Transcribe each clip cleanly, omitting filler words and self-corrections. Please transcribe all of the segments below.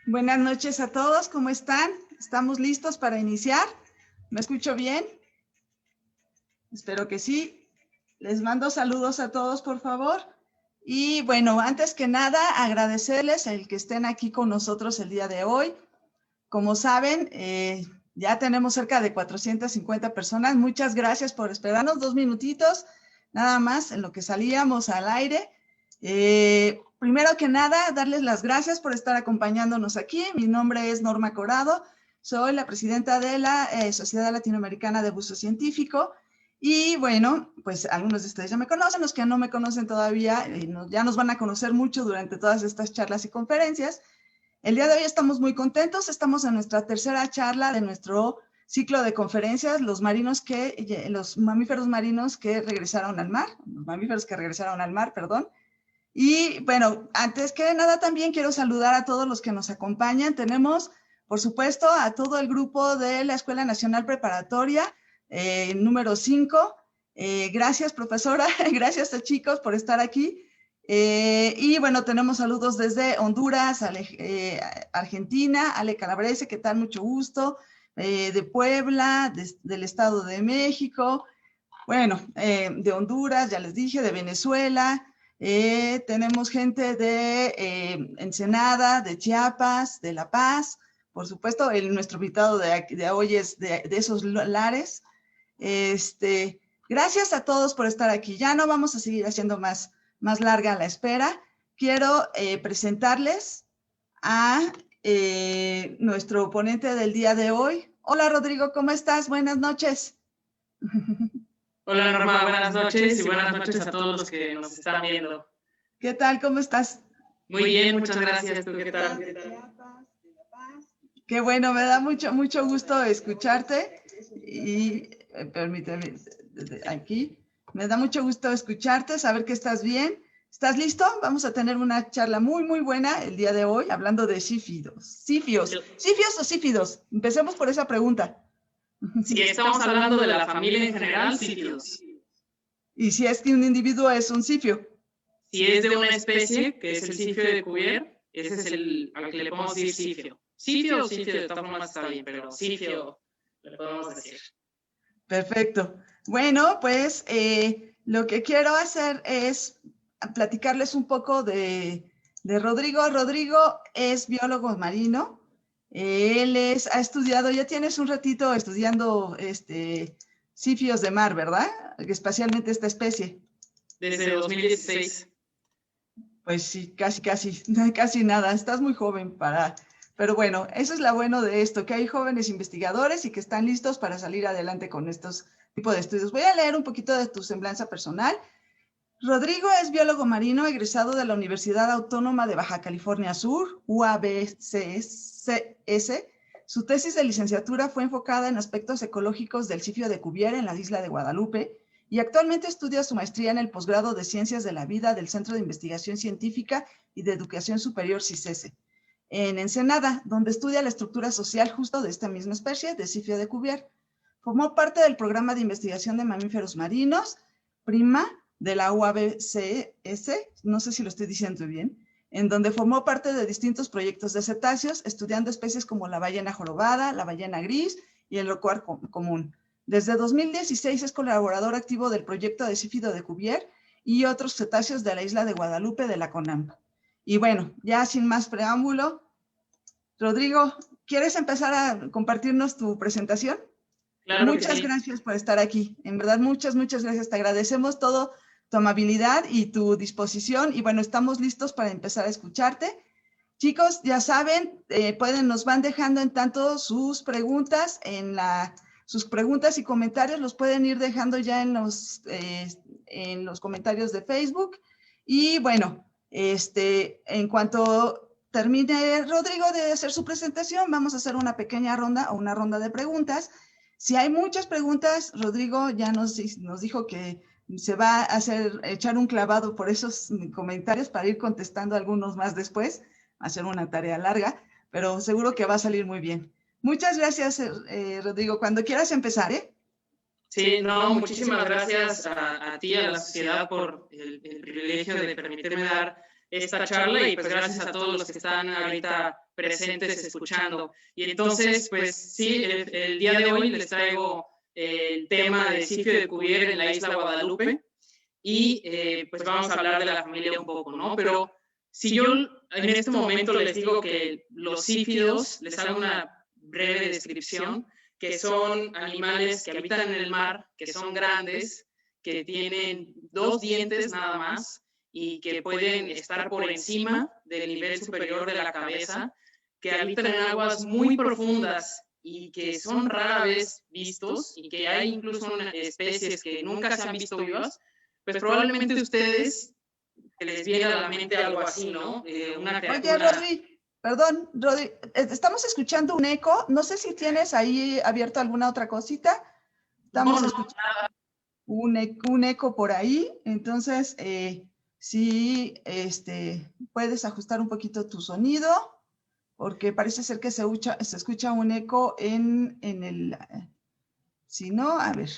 Buenas noches a todos, ¿cómo están? ¿Estamos listos para iniciar? ¿Me escucho bien? Espero que sí. Les mando saludos a todos, por favor. Y bueno, antes que nada, agradecerles el que estén aquí con nosotros el día de hoy. Como saben, ya tenemos cerca de 450 personas. Muchas gracias por esperarnos 2 minutitos, nada más en lo que salíamos al aire. Primero que nada, darles las gracias por estar acompañándonos aquí. Mi nombre es Norma Corado, soy la presidenta de la Sociedad Latinoamericana de Buzo Científico. Y bueno, pues algunos de ustedes ya me conocen, los que no me conocen todavía, ya nos van a conocer mucho durante todas estas charlas y conferencias. El día de hoy estamos muy contentos, estamos en nuestra tercera charla de nuestro ciclo de conferencias, los mamíferos marinos que regresaron al mar, los mamíferos que regresaron al mar, perdón. Y bueno, antes que nada también quiero saludar a todos los que nos acompañan. Tenemos, por supuesto, a todo el grupo de la Escuela Nacional Preparatoria, número 5. Gracias, profesora, gracias a chicos por estar aquí. Y bueno, tenemos saludos desde Honduras, Argentina, Ale Calabrese, ¿qué tal? Mucho gusto. De Puebla, del Estado de México, bueno, de Honduras, ya les dije, de Venezuela. Tenemos gente de Ensenada, de Chiapas, de La Paz. Por supuesto, nuestro invitado de hoy es de esos lares. Gracias a todos por estar aquí. Ya no vamos a seguir haciendo más larga la espera. Quiero presentarles a nuestro ponente del día de hoy. Hola, Rodrigo, ¿cómo estás? Buenas noches. Hola Norma, buenas noches y buenas noches a todos los que nos están viendo. ¿Qué tal? ¿Cómo estás? Muy bien, muchas gracias. ¿Tú qué tal? Qué bueno, me da mucho gusto escucharte y permíteme, aquí, me da mucho gusto escucharte, saber que estás bien. ¿Estás listo? Vamos a tener una charla muy buena el día de hoy, hablando de sífidos. ¿Sífios o sífidos? Empecemos por esa pregunta. Si estamos hablando de la familia en general, sífidos. ¿Y si es que un individuo es un sífio? Si es de una especie, que es el sifio de Cuvier, ese es al que le podemos decir sifio. Sifio o sifio, de todas formas está bien, pero sifio le podemos decir. Perfecto. Bueno, pues lo que quiero hacer es platicarles un poco de Rodrigo. Rodrigo es biólogo marino. Él ha estudiado, ya tienes un ratito estudiando sífios de mar, ¿verdad? Especialmente esta especie. Desde 2016. Pues sí, casi nada. Estás muy joven para... Pero bueno, eso es lo bueno de esto, que hay jóvenes investigadores y que están listos para salir adelante con estos tipos de estudios. Voy a leer un poquito de tu semblanza personal. Rodrigo es biólogo marino egresado de la Universidad Autónoma de Baja California Sur, UABCS. Su tesis de licenciatura fue enfocada en aspectos ecológicos del sifio de Cuvier en la isla de Guadalupe y actualmente estudia su maestría en el posgrado de Ciencias de la Vida del Centro de Investigación Científica y de Educación Superior CICESE, en Ensenada, donde estudia la estructura social justo de esta misma especie, de sifio de Cuvier. Formó parte del programa de investigación de mamíferos marinos, PRIMA, de la UABCS, no sé si lo estoy diciendo bien, en donde formó parte de distintos proyectos de cetáceos, estudiando especies como la ballena jorobada, la ballena gris y el locuar común. Desde 2016 es colaborador activo del proyecto de sífido de Cuvier y otros cetáceos de la isla de Guadalupe de la CONAMP. Y bueno, ya sin más preámbulo, Rodrigo, ¿quieres empezar a compartirnos tu presentación? Claro muchas sí. Gracias por estar aquí. En verdad, muchas gracias. Te agradecemos todo tu amabilidad y tu disposición. Y bueno, estamos listos para empezar a escucharte. Chicos, ya saben, nos van dejando en tanto sus preguntas sus preguntas y comentarios los pueden ir dejando ya en los comentarios de Facebook. Y bueno, en cuanto termine Rodrigo de hacer su presentación, vamos a hacer una pequeña ronda o una ronda de preguntas. Si hay muchas preguntas, Rodrigo ya nos dijo que se va a echar un clavado por esos comentarios para ir contestando algunos más después, hacer una tarea larga, pero seguro que va a salir muy bien. Muchas gracias, Rodrigo. Cuando quieras empezar, ¿eh? Sí, no, muchísimas gracias a ti, a la sociedad, por el privilegio de permitirme dar esta charla y pues gracias a todos los que están ahorita presentes escuchando. Y entonces, pues sí, el día de hoy les traigo el tema de Sifio de Cuvier en la isla Guadalupe y pues vamos a hablar de la familia un poco, ¿no? Pero si yo en este momento les digo que los sífidos, les hago una breve descripción, que son animales que habitan en el mar, que son grandes, que tienen 2 dientes nada más y que pueden estar por encima del nivel superior de la cabeza, que habitan en aguas muy profundas y que son rara vez vistos y que hay incluso especies que nunca se han visto vivas, pues probablemente ustedes que les viene a la mente algo así, ¿no? Una criatura... Oye, Rodri, perdón, Rodri, estamos escuchando un eco. No sé si tienes ahí abierto alguna otra cosita. Estamos escuchando un eco por ahí. Entonces, sí, puedes ajustar un poquito tu sonido, porque parece ser que se escucha un eco en el... Si no, a ver.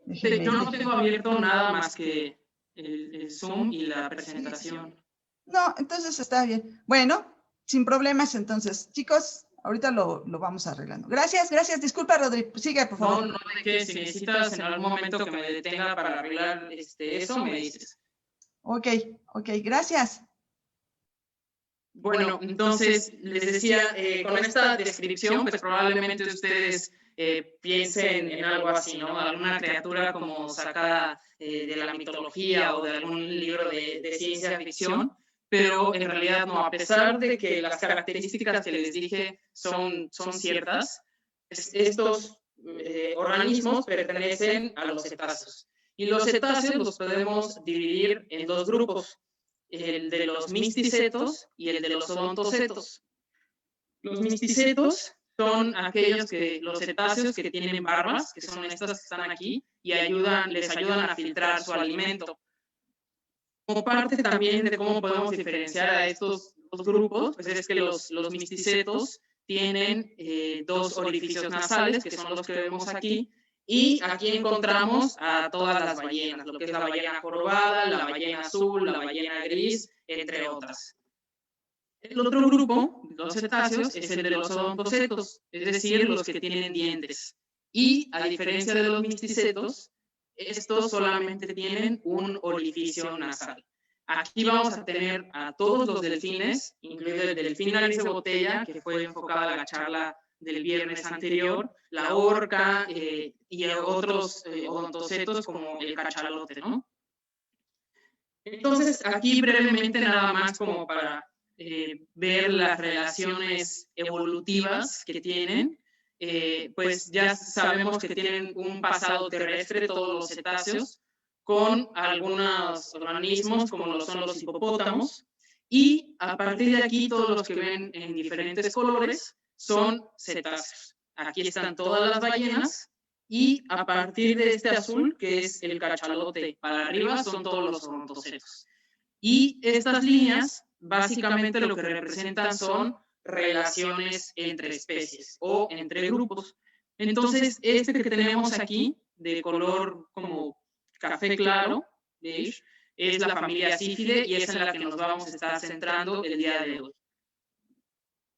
Yo no tengo abierto nada más que el Zoom y la presentación. No, entonces está bien. Bueno, sin problemas entonces. Chicos, ahorita lo vamos arreglando. Gracias. Disculpa, Rodri. Sigue, por favor. No, de que si necesitas en algún momento que me detenga para arreglar eso, me dices. Ok, gracias. Bueno, entonces les decía, con esta descripción, pues probablemente ustedes piensen en algo así, ¿no? Alguna criatura como sacada de la mitología o de algún libro de ciencia ficción, pero en realidad no, a pesar de que las características que les dije son ciertas, estos organismos pertenecen a los cetáceos. Y los cetáceos los podemos dividir en 2 grupos, el de los misticetos y el de los odontocetos. Los misticetos son los cetáceos que tienen barbas, que son estas que están aquí, y les ayudan a filtrar su alimento. Como parte también de cómo podemos diferenciar a estos 2 grupos, pues es que los misticetos tienen 2 orificios nasales, que son los que vemos aquí, y aquí encontramos a todas las ballenas, lo que es la ballena jorobada, la ballena azul, la ballena gris, entre otras. El otro grupo, los cetáceos, es el de los odontocetos, es decir, los que tienen dientes. Y a diferencia de los misticetos, estos solamente tienen un orificio nasal. Aquí vamos a tener a todos los delfines, incluido el delfín nariz de botella, que fue enfocada a la charla del viernes anterior, la orca y otros odontocetos como el cachalote, ¿no? Entonces, aquí brevemente nada más como para ver las relaciones evolutivas que tienen, pues ya sabemos que tienen un pasado terrestre todos los cetáceos, con algunos organismos como lo son los hipopótamos, y a partir de aquí todos los que ven en diferentes colores son cetáceos. Aquí están todas las ballenas y a partir de este azul, que es el cachalote para arriba, son todos los odontocetos. Y estas líneas básicamente lo que representan son relaciones entre especies o entre grupos. Entonces, este que tenemos aquí, de color como café claro, beige, es la familia Sífide y es en la que nos vamos a estar centrando el día de hoy.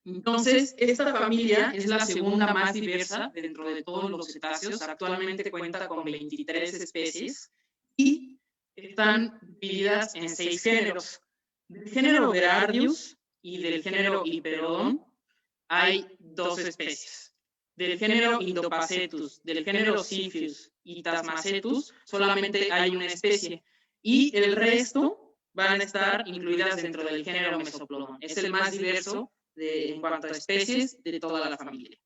Entonces, esta familia es la segunda más diversa dentro de todos los cetáceos. Actualmente cuenta con 23 especies y están divididas en 6 géneros. Del género Berardius y del género Hiperodon hay 2 especies. Del género Indopacetus, del género Siphius y Tasmacetus solamente hay una especie y el resto van a estar incluidas dentro del género Mesoplodon. Es el más diverso en cuanto a especies de toda la familia.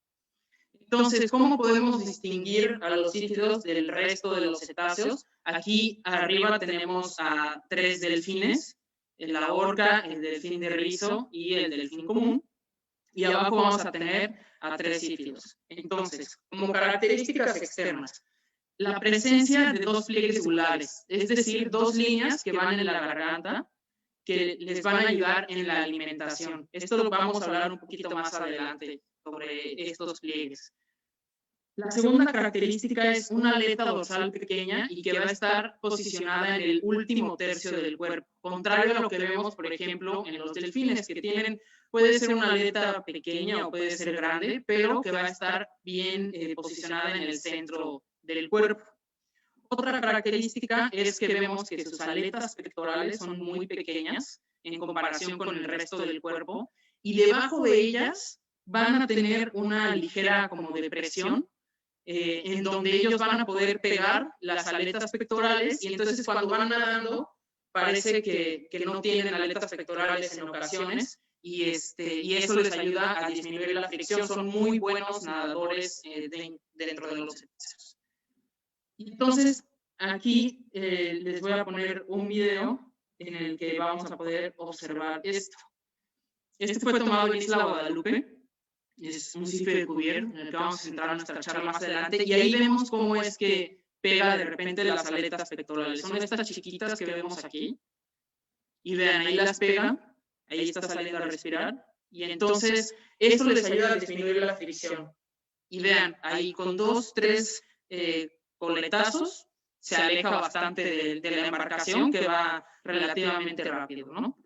Entonces, ¿cómo podemos distinguir a los sífidos del resto de los cetáceos? Aquí arriba tenemos a 3 delfines, la orca, el delfín de rizo y el delfín común. Y abajo vamos a tener a 3 sífidos. Entonces, como características externas, la presencia de 2 pliegues gulares, es decir, 2 líneas que van en la garganta, que les van a ayudar en la alimentación. Esto lo vamos a hablar un poquito más adelante sobre estos pliegues. La segunda característica es una aleta dorsal pequeña y que va a estar posicionada en el último tercio del cuerpo, contrario a lo que vemos, por ejemplo, en los delfines, que tienen, puede ser una aleta pequeña o puede ser grande, pero que va a estar bien posicionada en el centro del cuerpo. Otra característica es que vemos que sus aletas pectorales son muy pequeñas en comparación con el resto del cuerpo y debajo de ellas van a tener una ligera como depresión en donde ellos van a poder pegar las aletas pectorales y entonces cuando van nadando parece que no tienen aletas pectorales en ocasiones y eso les ayuda a disminuir la fricción. Son muy buenos nadadores dentro de los cetáceos. Entonces, aquí les voy a poner un video en el que vamos a poder observar esto. Este fue tomado en Isla Guadalupe. Es un sitio de Cuvier en el que vamos a centrar nuestra charla más adelante. Y ahí vemos cómo es que pega de repente las aletas pectorales. Son estas chiquitas que vemos aquí. Y vean, ahí las pega. Ahí está saliendo a respirar. Y entonces, esto les ayuda a disminuir la fricción. Y vean, ahí con 2, 3 coletazos se aleja bastante de la embarcación, que va relativamente rápido, ¿no?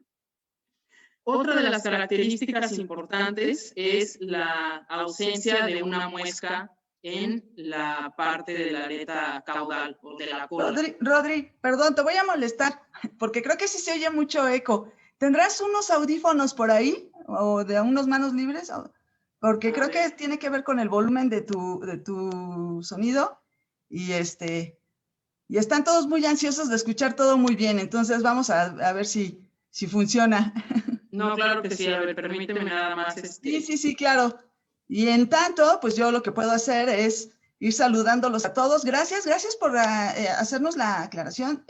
Otra de las características importantes es la ausencia de una muesca en la parte de la aleta caudal o de la cola. Rodri, perdón, te voy a molestar, porque creo que sí se oye mucho eco. ¿Tendrás unos audífonos por ahí o de unos manos libres? Porque creo que tiene que ver con el volumen de tu sonido y y están todos muy ansiosos de escuchar todo muy bien, entonces vamos a ver si funciona. No, claro que sí, a ver, permíteme nada más. Sí, claro. Y en tanto, pues yo lo que puedo hacer es ir saludándolos a todos. Gracias por hacernos la aclaración.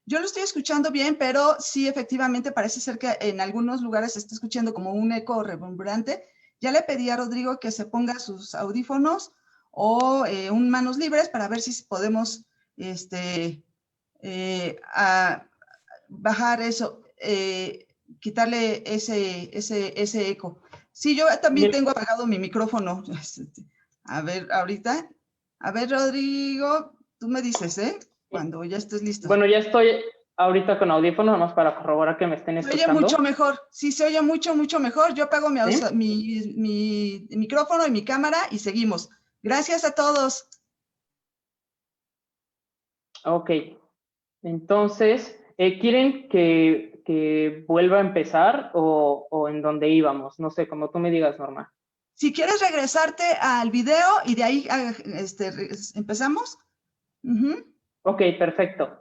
Yo lo estoy escuchando bien, pero sí, efectivamente, parece ser que en algunos lugares se está escuchando como un eco reverberante. Ya le pedí a Rodrigo que se ponga sus audífonos o un manos libres para ver si podemos bajar eso, quitarle ese eco. Sí, yo también tengo apagado mi micrófono. A ver, ahorita. A ver, Rodrigo, tú me dices, cuando ya estés listo. Bueno, ya estoy ahorita con audífonos, nomás para corroborar que me estén escuchando. Se oye mucho mejor. Sí, se oye mucho mejor. Yo apago mi micrófono y mi cámara y seguimos. Gracias a todos. Ok. Entonces, ¿quieren que vuelva a empezar o en donde íbamos? No sé, como tú me digas, Norma. Si quieres regresarte al video y de ahí empezamos. Ok, perfecto.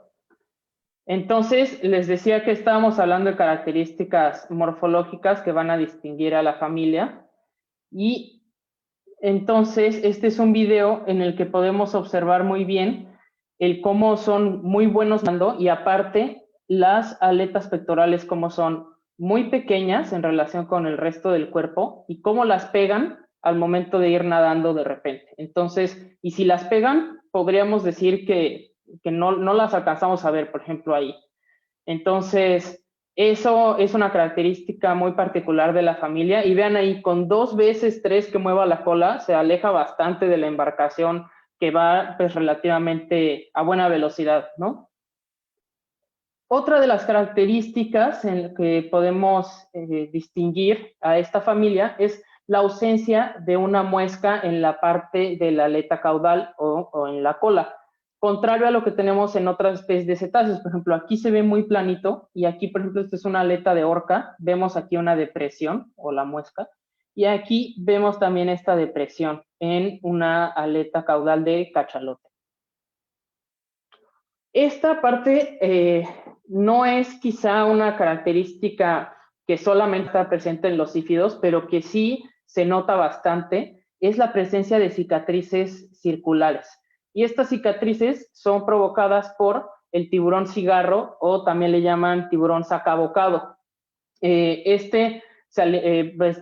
Entonces, les decía que estábamos hablando de características morfológicas que van a distinguir a la familia. Y entonces, este es un video en el que podemos observar muy bien el cómo son muy buenos nadando y aparte las aletas pectorales como son muy pequeñas en relación con el resto del cuerpo y cómo las pegan al momento de ir nadando de repente. Entonces, y si las pegan, podríamos decir que no las alcanzamos a ver, por ejemplo, ahí. Entonces, eso es una característica muy particular de la familia. Y vean ahí, con 2 veces 3 que mueva la cola, se aleja bastante de la embarcación que va pues relativamente a buena velocidad, ¿no? Otra de las características en que podemos distinguir a esta familia es la ausencia de una muesca en la parte de la aleta caudal o en la cola, contrario a lo que tenemos en otras especies de cetáceos. Por ejemplo, aquí se ve muy planito y aquí, por ejemplo, esta es una aleta de orca, vemos aquí una depresión o la muesca, y aquí vemos también esta depresión en una aleta caudal de cachalote. Esta parte no es quizá una característica que solamente está presente en los sífidos, pero que sí se nota bastante, es la presencia de cicatrices circulares. Y estas cicatrices son provocadas por el tiburón cigarro o también le llaman tiburón sacabocado. Pues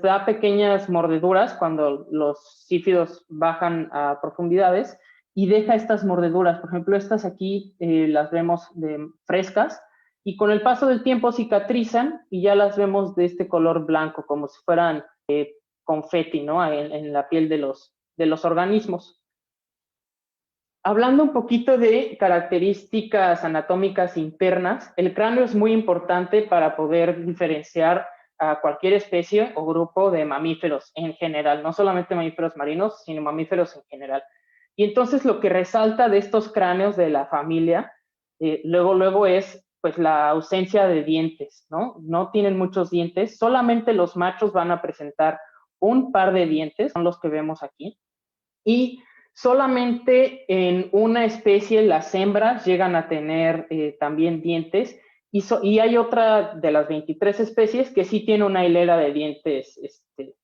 da pequeñas mordeduras cuando los sífidos bajan a profundidades y deja estas mordeduras. Por ejemplo, estas aquí las vemos frescas y con el paso del tiempo cicatrizan y ya las vemos de este color blanco, como si fueran confeti, ¿no? En la piel de los organismos. Hablando un poquito de características anatómicas internas, el cráneo es muy importante para poder diferenciar a cualquier especie o grupo de mamíferos en general, no solamente mamíferos marinos, sino mamíferos en general. Y entonces lo que resalta de estos cráneos de la familia, luego es pues la ausencia de dientes, ¿no? No tienen muchos dientes, solamente los machos van a presentar un par de dientes, son los que vemos aquí, y solamente en una especie las hembras llegan a tener también dientes, y hay otra de las 23 especies que sí tiene una hilera de dientes,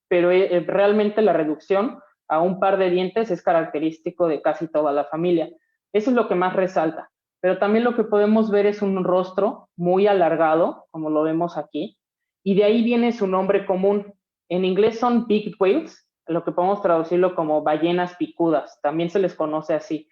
pero realmente la reducción a un par de dientes es característico de casi toda la familia. Eso es lo que más resalta. Pero también lo que podemos ver es un rostro muy alargado, como lo vemos aquí, y de ahí viene su nombre común. En inglés son beaked whales, lo que podemos traducirlo como ballenas picudas, también se les conoce así.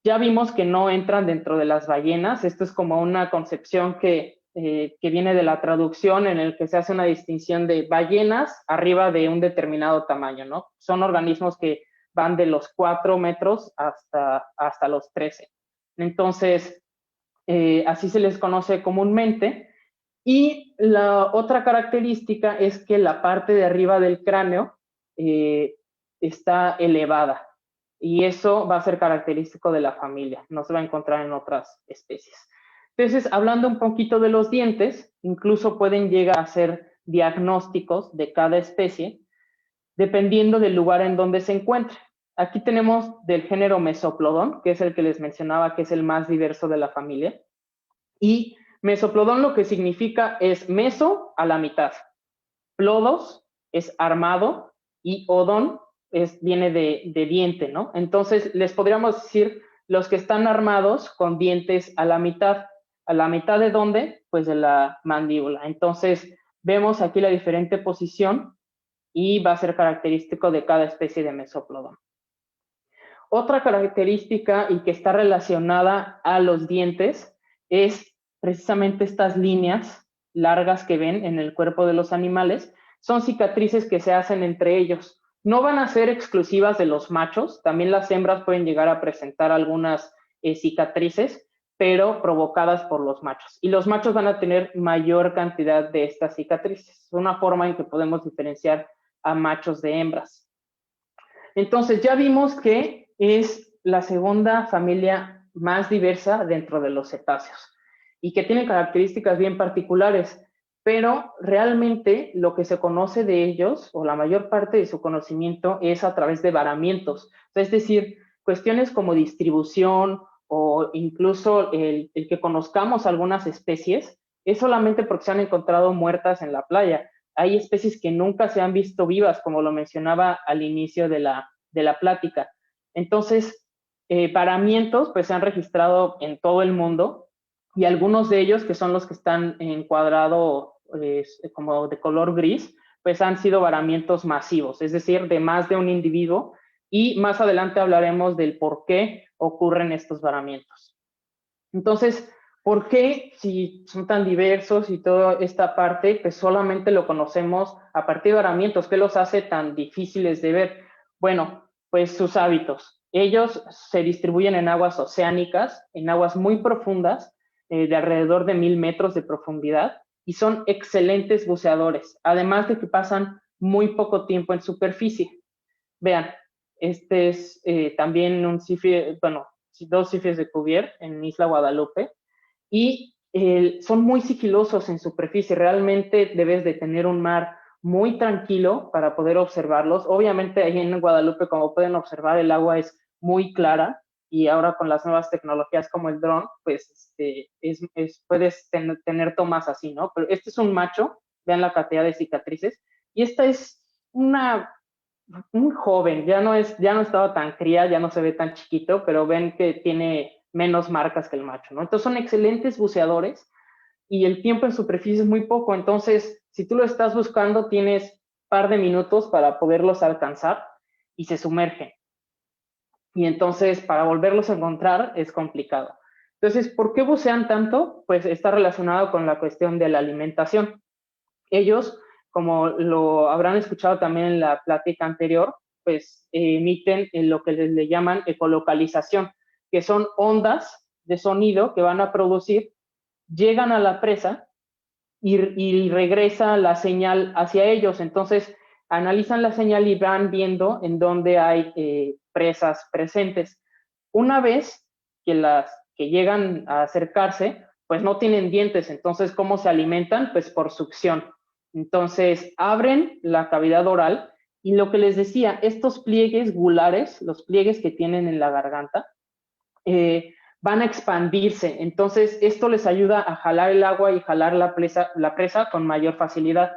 Ya vimos que no entran dentro de las ballenas, esto es como una concepción que viene de la traducción en el que se hace una distinción de ballenas arriba de un determinado tamaño, ¿no? Son organismos que van de los 4 metros hasta los 13. Entonces, así se les conoce comúnmente. Y la otra característica es que la parte de arriba del cráneo está elevada. Y eso va a ser característico de la familia, no se va a encontrar en otras especies. Entonces, hablando un poquito de los dientes, incluso pueden llegar a ser diagnósticos de cada especie, dependiendo del lugar en donde se encuentre. Aquí tenemos del género Mesoplodon, que es el que les mencionaba que es el más diverso de la familia. Y Mesoplodon lo que significa es meso a la mitad. Plodos es armado y odon viene de diente, ¿no? Entonces, les podríamos decir los que están armados con dientes a la mitad. ¿A la mitad de dónde? Pues de la mandíbula. Entonces, vemos aquí la diferente posición y va a ser característico de cada especie de Mesoplodon. Otra característica y que está relacionada a los dientes es precisamente estas líneas largas que ven en el cuerpo de los animales, son cicatrices que se hacen entre ellos. No van a ser exclusivas de los machos, también las hembras pueden llegar a presentar algunas cicatrices, pero provocadas por los machos. Y los machos van a tener mayor cantidad de estas cicatrices. Es una forma en que podemos diferenciar a machos de hembras. Entonces, ya vimos que es la segunda familia más diversa dentro de los cetáceos y que tiene características bien particulares, pero realmente lo que se conoce de ellos, o la mayor parte de su conocimiento, es a través de varamientos. Es decir, cuestiones como distribución o incluso el que conozcamos algunas especies, es solamente porque se han encontrado muertas en la playa. Hay especies que nunca se han visto vivas, como lo mencionaba al inicio de la plática. Entonces, varamientos pues se han registrado en todo el mundo y algunos de ellos, que son los que están encuadrados como de color gris, pues han sido varamientos masivos, es decir, de más de un individuo, y más adelante hablaremos del por qué ocurren estos varamientos. Entonces, ¿por qué, si son tan diversos y toda esta parte, pues solamente lo conocemos a partir de varamientos? ¿Qué los hace tan difíciles de ver? Bueno, pues sus hábitos. Ellos se distribuyen en aguas oceánicas, en aguas muy profundas, de alrededor de 1000 metros de profundidad, y son excelentes buceadores, además de que pasan muy poco tiempo en superficie. Vean, este es también un cifre, bueno, 2 cifres de Cuvier en Isla Guadalupe, y son muy sigilosos en superficie. Realmente debes de tener un mar muy tranquilo para poder observarlos. Obviamente ahí en Guadalupe, como pueden observar, el agua es muy clara, y ahora con las nuevas tecnologías como el dron, pues puedes tener tomas así, ¿no? Pero este es un macho, vean la cantidad de cicatrices, y esta es un joven, ya no estaba tan cría, ya no se ve tan chiquito, pero ven que tiene menos marcas que el macho, ¿no? Entonces son excelentes buceadores y el tiempo en superficie es muy poco. Entonces, si tú lo estás buscando, tienes un par de minutos para poderlos alcanzar y se sumergen. Y entonces, para volverlos a encontrar es complicado. Entonces, ¿por qué bucean tanto? Pues está relacionado con la cuestión de la alimentación. Ellos, como lo habrán escuchado también en la plática anterior, pues emiten en lo que le llaman ecolocalización, que son ondas de sonido que van a producir, llegan a la presa y regresa la señal hacia ellos. Entonces, analizan la señal y van viendo en dónde hay presas presentes. Una vez que llegan a acercarse, pues no tienen dientes. Entonces, ¿cómo se alimentan? Pues por succión. Entonces, abren la cavidad oral y lo que les decía, estos pliegues gulares, los pliegues que tienen en la garganta, van a expandirse. Entonces, esto les ayuda a jalar el agua y jalar la presa con mayor facilidad.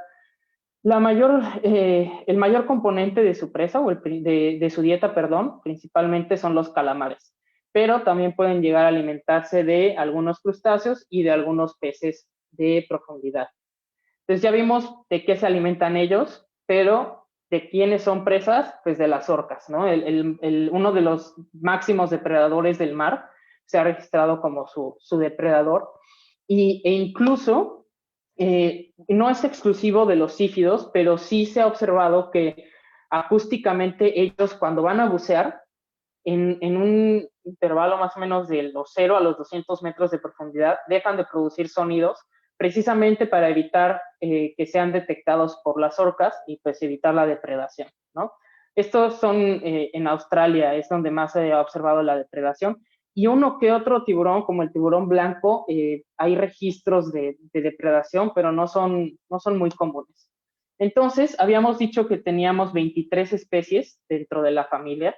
El mayor componente de su presa, o de su dieta, perdón, principalmente son los calamares, pero también pueden llegar a alimentarse de algunos crustáceos y de algunos peces de profundidad. Entonces ya vimos de qué se alimentan ellos, pero ¿de quiénes son presas? Pues de las orcas, ¿no? Uno de los máximos depredadores del mar se ha registrado como su depredador, e incluso no es exclusivo de los sífidos, pero sí se ha observado que acústicamente ellos cuando van a bucear en un intervalo más o menos de los 0 a los 200 metros de profundidad, dejan de producir sonidos precisamente para evitar que sean detectados por las orcas y pues evitar la depredación, ¿no? Estos son en Australia, es donde más se ha observado la depredación, y uno que otro tiburón, como el tiburón blanco, hay registros de depredación, pero no son muy comunes. Entonces, habíamos dicho que teníamos 23 especies dentro de la familia,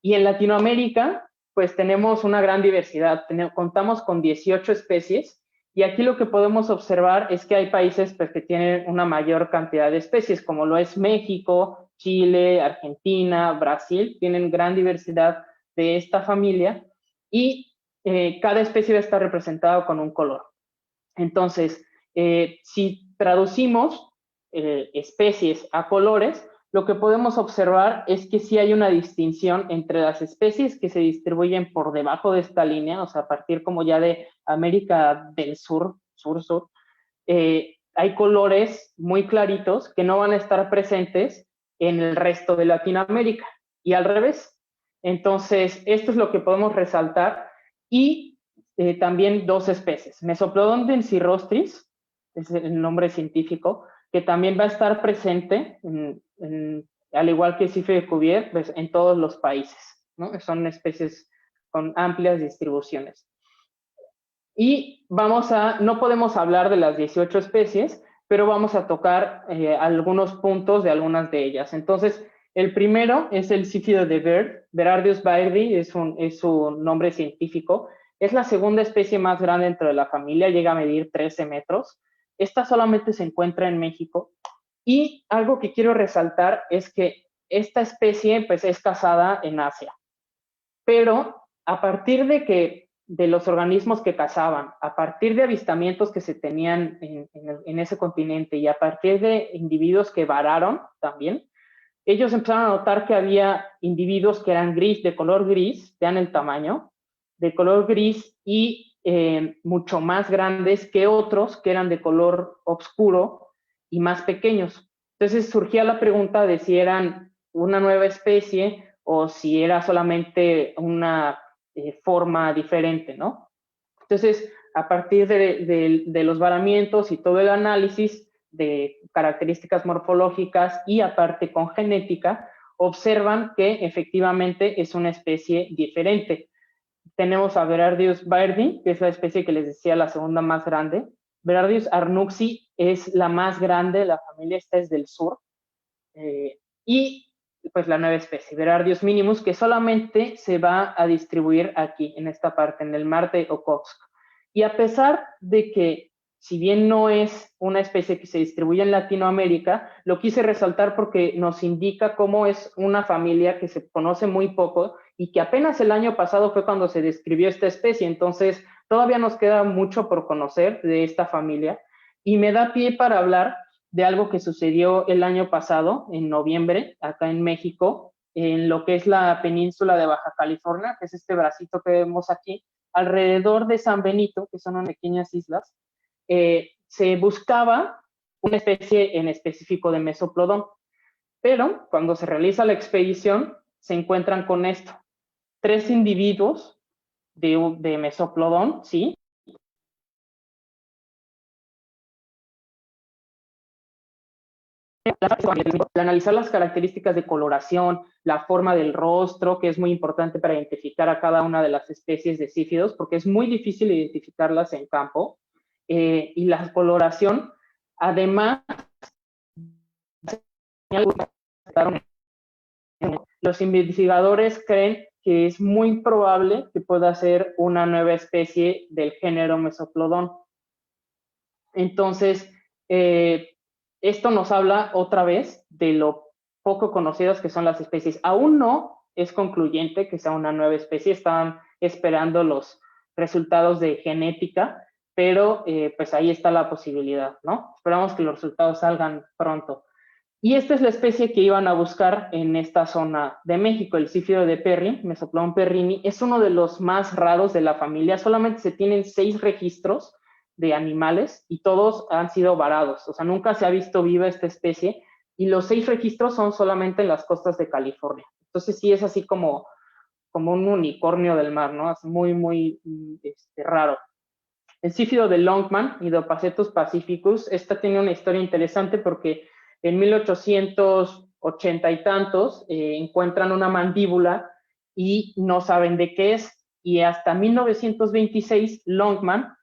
y en Latinoamérica, pues tenemos una gran diversidad. Contamos con 18 especies, y aquí lo que podemos observar es que hay países pues, que tienen una mayor cantidad de especies, como lo es México, Chile, Argentina, Brasil, tienen gran diversidad de esta familia, y cada especie va a estar representada con un color. Entonces, si traducimos especies a colores, lo que podemos observar es que sí hay una distinción entre las especies que se distribuyen por debajo de esta línea, o sea, a partir como ya de América del Sur, hay colores muy claritos que no van a estar presentes en el resto de Latinoamérica, y al revés. Entonces, esto es lo que podemos resaltar, y también dos especies, Mesoplodon densirostris, es el nombre científico, que también va a estar presente, al igual que Cifre de Cuvier, pues, en todos los países, ¿no? Son especies con amplias distribuciones. Y no podemos hablar de las 18 especies, pero vamos a tocar algunos puntos de algunas de ellas. Entonces, el primero es el sífido de Baird. Berardius bairdi es su nombre científico. Es la segunda especie más grande dentro de la familia, llega a medir 13 metros. Esta solamente se encuentra en México. Y algo que quiero resaltar es que esta especie pues, es cazada en Asia. Pero a partir de los organismos que cazaban, a partir de avistamientos que se tenían en ese continente y a partir de individuos que vararon también, ellos empezaron a notar que había individuos que eran de color gris, vean el tamaño, de color gris y mucho más grandes que otros que eran de color oscuro y más pequeños. Entonces surgía la pregunta de si eran una nueva especie o si era solamente una forma diferente, ¿no? Entonces, a partir de los varamientos y todo el análisis de características morfológicas y aparte con genética, observan que efectivamente es una especie diferente. Tenemos a Berardius bairdi, que es la especie que les decía la segunda más grande. Berardius arnuxi es la más grande de la familia, esta es del sur. Y pues la nueva especie, Berardius minimus, que solamente se va a distribuir aquí, en esta parte, en el mar de Okhotsk. Y a pesar de que, si bien no es una especie que se distribuye en Latinoamérica, lo quise resaltar porque nos indica cómo es una familia que se conoce muy poco y que apenas el año pasado fue cuando se describió esta especie. Entonces, todavía nos queda mucho por conocer de esta familia, y me da pie para hablar de algo que sucedió el año pasado, en noviembre, acá en México, en lo que es la península de Baja California, que es este bracito que vemos aquí, alrededor de San Benito, que son unas pequeñas islas, se buscaba una especie en específico de Mesoplodon. Pero cuando se realiza la expedición, se encuentran con esto. 3 individuos de Mesoplodon, ¿sí? Al analizar las características de coloración, la forma del rostro, que es muy importante para identificar a cada una de las especies de sífidos, porque es muy difícil identificarlas en campo, y la coloración, además, los investigadores creen que es muy probable que pueda ser una nueva especie del género Mesoplodon. Entonces, esto nos habla otra vez de lo poco conocidas que son las especies. Aún no es concluyente que sea una nueva especie, están esperando los resultados de genética, pero pues ahí está la posibilidad, ¿no? Esperamos que los resultados salgan pronto. Y esta es la especie que iban a buscar en esta zona de México, el sífido de Perry, Mesoplodon perrini. Es uno de los más raros de la familia, solamente se tienen 6 registros de animales y todos han sido varados, o sea, nunca se ha visto viva esta especie y los 6 registros son solamente en las costas de California. Entonces sí es así como un unicornio del mar, ¿no? Es muy, muy raro. El sífido de Longman, Idopacetus pacificus, esta tiene una historia interesante porque en 1880 y tantos encuentran una mandíbula y no saben de qué es, y hasta 1926 Longman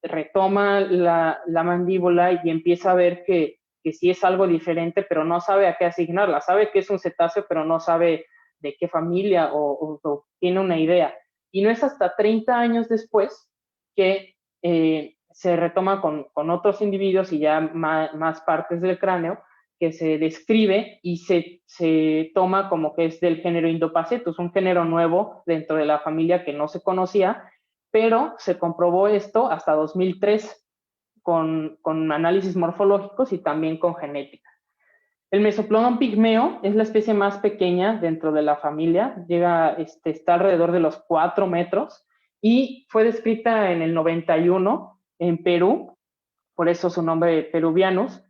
retoma la mandíbula y empieza a ver que sí es algo diferente, pero no sabe a qué asignarla. Sabe que es un cetáceo, pero no sabe de qué familia o tiene una idea. Y no es hasta 30 años después que se retoma con otros individuos y ya más partes del cráneo, que se describe y se toma como que es del género Indopacetus, un género nuevo dentro de la familia que no se conocía, pero se comprobó esto hasta 2003 con análisis morfológicos y también con genética. El Mesoplodon pigmeo es la especie más pequeña dentro de la familia, está alrededor de los 4 metros y fue descrita en el 91 en Perú, por eso su nombre peruvianus,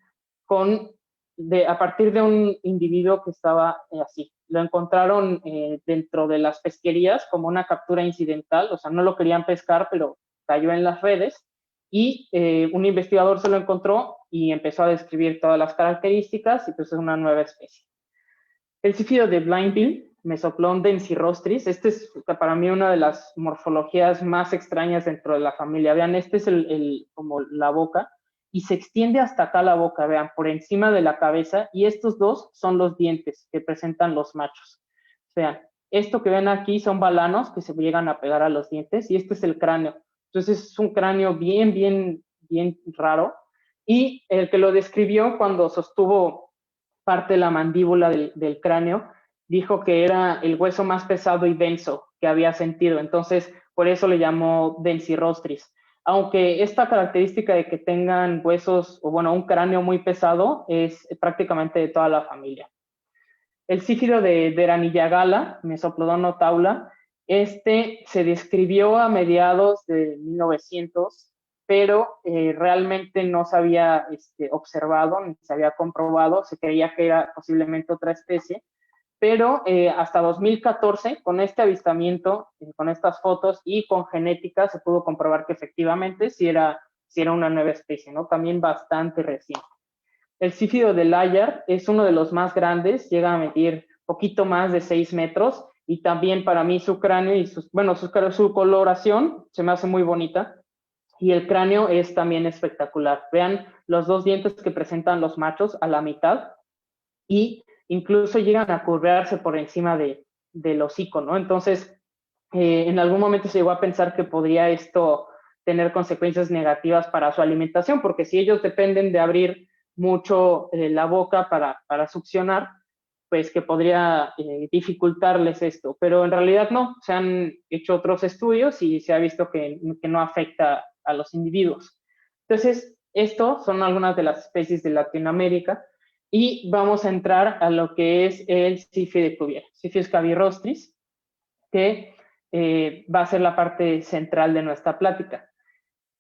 a partir de un individuo que estaba así. Lo encontraron dentro de las pesquerías como una captura incidental, o sea, no lo querían pescar, pero cayó en las redes y un investigador se lo encontró y empezó a describir todas las características y pues es una nueva especie. El sífido de Blainville, Mesoplodon densirostris, este es para mí una de las morfologías más extrañas dentro de la familia. Vean, este es como la boca y se extiende hasta acá la boca, vean, por encima de la cabeza, y estos dos son los dientes que presentan los machos. Vean, esto que ven aquí son balanos que se llegan a pegar a los dientes y este es el cráneo. Entonces es un cráneo bien, bien, bien raro, y el que lo describió cuando sostuvo parte de la mandíbula del cráneo, dijo que era el hueso más pesado y denso que había sentido, entonces por eso le llamó densirostris. Aunque esta característica de que tengan huesos, o bueno, un cráneo muy pesado, es prácticamente de toda la familia. El sífido de Veranillagala, Mesoplodon notaula, se describió a mediados de 1900, pero realmente no se había observado, ni se había comprobado, se creía que era posiblemente otra especie, pero hasta 2014, con este avistamiento, con estas fotos y con genética, se pudo comprobar que efectivamente sí era una nueva especie, ¿no? También bastante reciente. El sífido de Layard es uno de los más grandes, llega a medir poquito más de 6 metros, y también para mí su cráneo y su coloración se me hace muy bonita, y el cráneo es también espectacular. Vean los 2 dientes que presentan los machos a la mitad, y incluso llegan a curvearse por encima del hocico, ¿no? Entonces, en algún momento se llegó a pensar que podría esto tener consecuencias negativas para su alimentación, porque si ellos dependen de abrir mucho la boca para succionar, pues que podría dificultarles esto. Pero en realidad no, se han hecho otros estudios y se ha visto que no afecta a los individuos. Entonces, estos son algunas de las especies de Latinoamérica. Y vamos a entrar a lo que es el sífido de Cuvier, Siphius cabirostris, que va a ser la parte central de nuestra plática.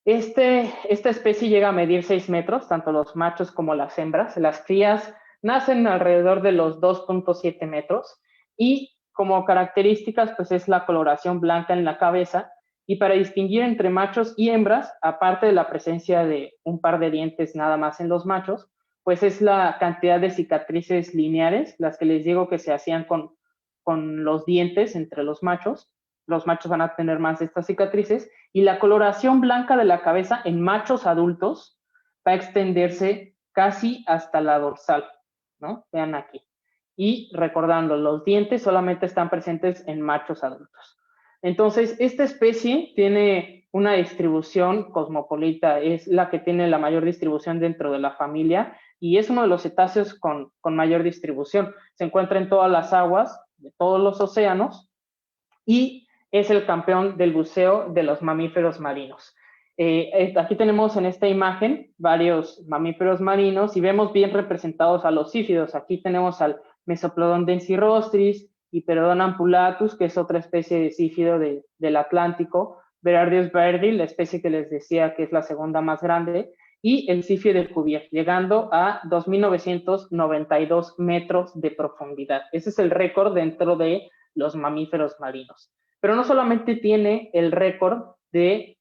Esta especie llega a medir 6 metros, tanto los machos como las hembras. Las crías nacen alrededor de los 2.7 metros y como características pues es la coloración blanca en la cabeza, y para distinguir entre machos y hembras, aparte de la presencia de un par de dientes nada más en los machos, pues es la cantidad de cicatrices lineares, las que les digo que se hacían con los dientes entre los machos. Los machos van a tener más de estas cicatrices, y la coloración blanca de la cabeza en machos adultos va a extenderse casi hasta la dorsal, ¿no? Vean aquí. Y recordando, los dientes solamente están presentes en machos adultos. Entonces, esta especie tiene una distribución cosmopolita, es la que tiene la mayor distribución dentro de la familia y es uno de los cetáceos con mayor distribución. Se encuentra en todas las aguas de todos los océanos y es el campeón del buceo de los mamíferos marinos. Aquí tenemos en esta imagen varios mamíferos marinos y vemos bien representados a los sífidos. Aquí tenemos al Mesoplodon densirostris, Hiperodon ampulatus, que es otra especie de sífido del Atlántico, Berardius bairdi, la especie que les decía que es la segunda más grande, y el sífido de Cuvier, llegando a 2.992 metros de profundidad. Ese es el récord dentro de los mamíferos marinos. Pero no solamente tiene el récord de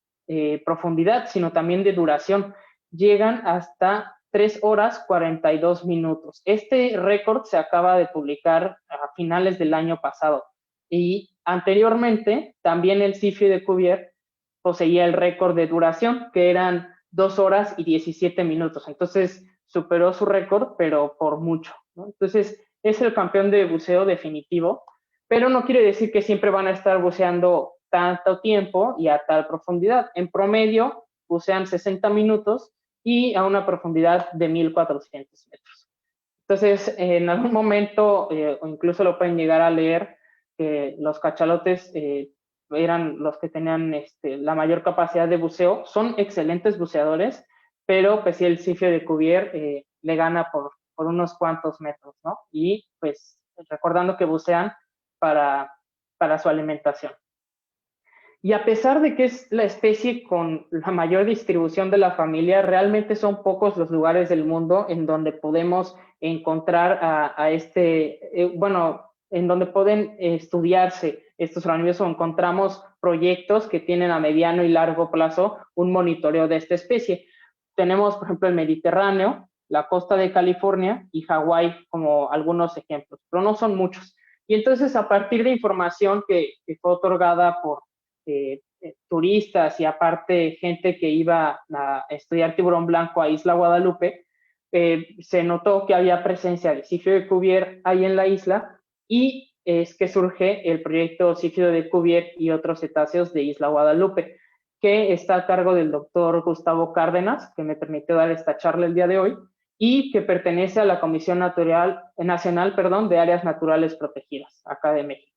profundidad, sino también de duración. Llegan hasta 3 horas 42 minutos. Este récord se acaba de publicar a finales del año pasado y anteriormente también el sífido de Cuvier poseía el récord de duración, que eran 2 horas y 17 minutos. Entonces superó su récord, pero por mucho, ¿no? Entonces es el campeón de buceo definitivo, pero no quiere decir que siempre van a estar buceando tanto tiempo y a tal profundidad. En promedio bucean 60 minutos y a una profundidad de 1.400 metros. Entonces, en algún momento, o incluso lo pueden llegar a leer, los cachalotes eran los que tenían la mayor capacidad de buceo. Son excelentes buceadores, pero pues sí, el sífido de Cuvier le gana por unos cuantos metros, ¿no? Y pues recordando que bucean para su alimentación. Y a pesar de que es la especie con la mayor distribución de la familia, realmente son pocos los lugares del mundo en donde podemos encontrar en donde pueden estudiarse estos organismos, o encontramos proyectos que tienen a mediano y largo plazo un monitoreo de esta especie. Tenemos, por ejemplo, el Mediterráneo, la costa de California y Hawái como algunos ejemplos, pero no son muchos. Y entonces, a partir de información que fue otorgada por turistas y aparte gente que iba a estudiar tiburón blanco a Isla Guadalupe, se notó que había presencia de sífido de Cuvier ahí en la isla, y es que surge el proyecto sífido de Cuvier y otros cetáceos de Isla Guadalupe, que está a cargo del doctor Gustavo Cárdenas, que me permitió dar esta charla el día de hoy, y que pertenece a la Comisión Nacional de Áreas Naturales Protegidas, acá de México.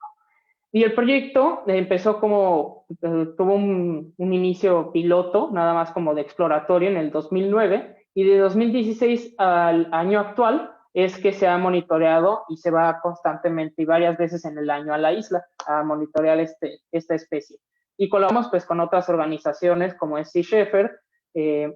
Y el proyecto empezó tuvo un inicio piloto, nada más como de exploratorio en el 2009, y de 2016 al año actual es que se ha monitoreado y se va constantemente y varias veces en el año a la isla a monitorear esta especie. Y colaboramos pues con otras organizaciones como es Sea Shepherd,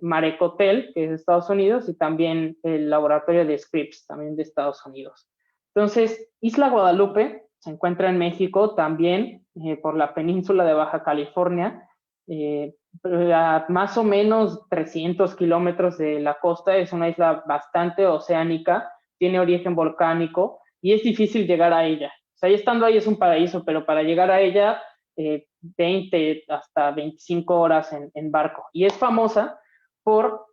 Marecotel, que es de Estados Unidos, y también el laboratorio de Scripps, también de Estados Unidos. Entonces, Isla Guadalupe se encuentra en México también, por la península de Baja California, a más o menos 300 kilómetros de la costa. Es una isla bastante oceánica, tiene origen volcánico y es difícil llegar a ella. O sea, estando ahí es un paraíso, pero para llegar a ella, 20 hasta 25 horas en barco. Y es famosa por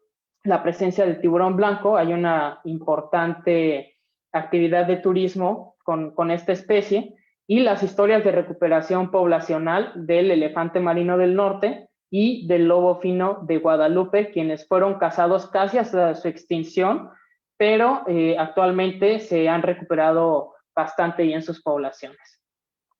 la presencia del tiburón blanco. Hay una importante actividad de turismo con esta especie, y las historias de recuperación poblacional del elefante marino del norte y del lobo fino de Guadalupe, quienes fueron cazados casi hasta su extinción, pero actualmente se han recuperado bastante bien sus poblaciones.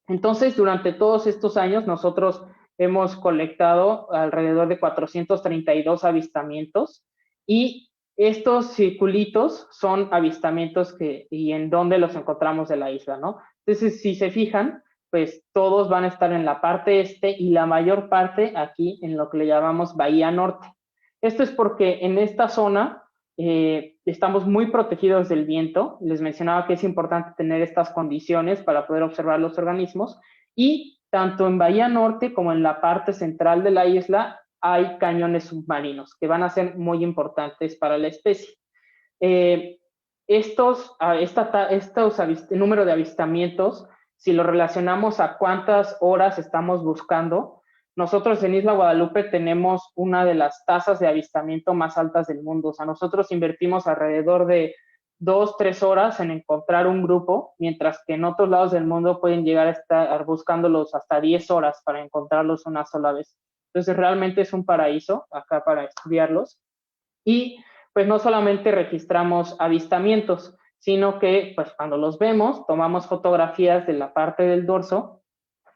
Entonces, durante todos estos años, nosotros hemos colectado alrededor de 432 avistamientos, y estos circulitos son avistamientos y en donde los encontramos de la isla, ¿no? Entonces, si se fijan, pues todos van a estar en la parte este y la mayor parte aquí en lo que le llamamos Bahía Norte. Esto es porque en esta zona estamos muy protegidos del viento. Les mencionaba que es importante tener estas condiciones para poder observar los organismos. Y tanto en Bahía Norte como en la parte central de la isla hay cañones submarinos que van a ser muy importantes para la especie. Número de avistamientos, si lo relacionamos a cuántas horas estamos buscando, nosotros en Isla Guadalupe tenemos una de las tasas de avistamiento más altas del mundo. O sea, nosotros invertimos alrededor de 2-3 horas en encontrar un grupo, mientras que en otros lados del mundo pueden llegar a estar buscándolos hasta 10 horas para encontrarlos una sola vez. Entonces, realmente es un paraíso acá para estudiarlos. Y pues no solamente registramos avistamientos, sino que pues cuando los vemos, tomamos fotografías de la parte del dorso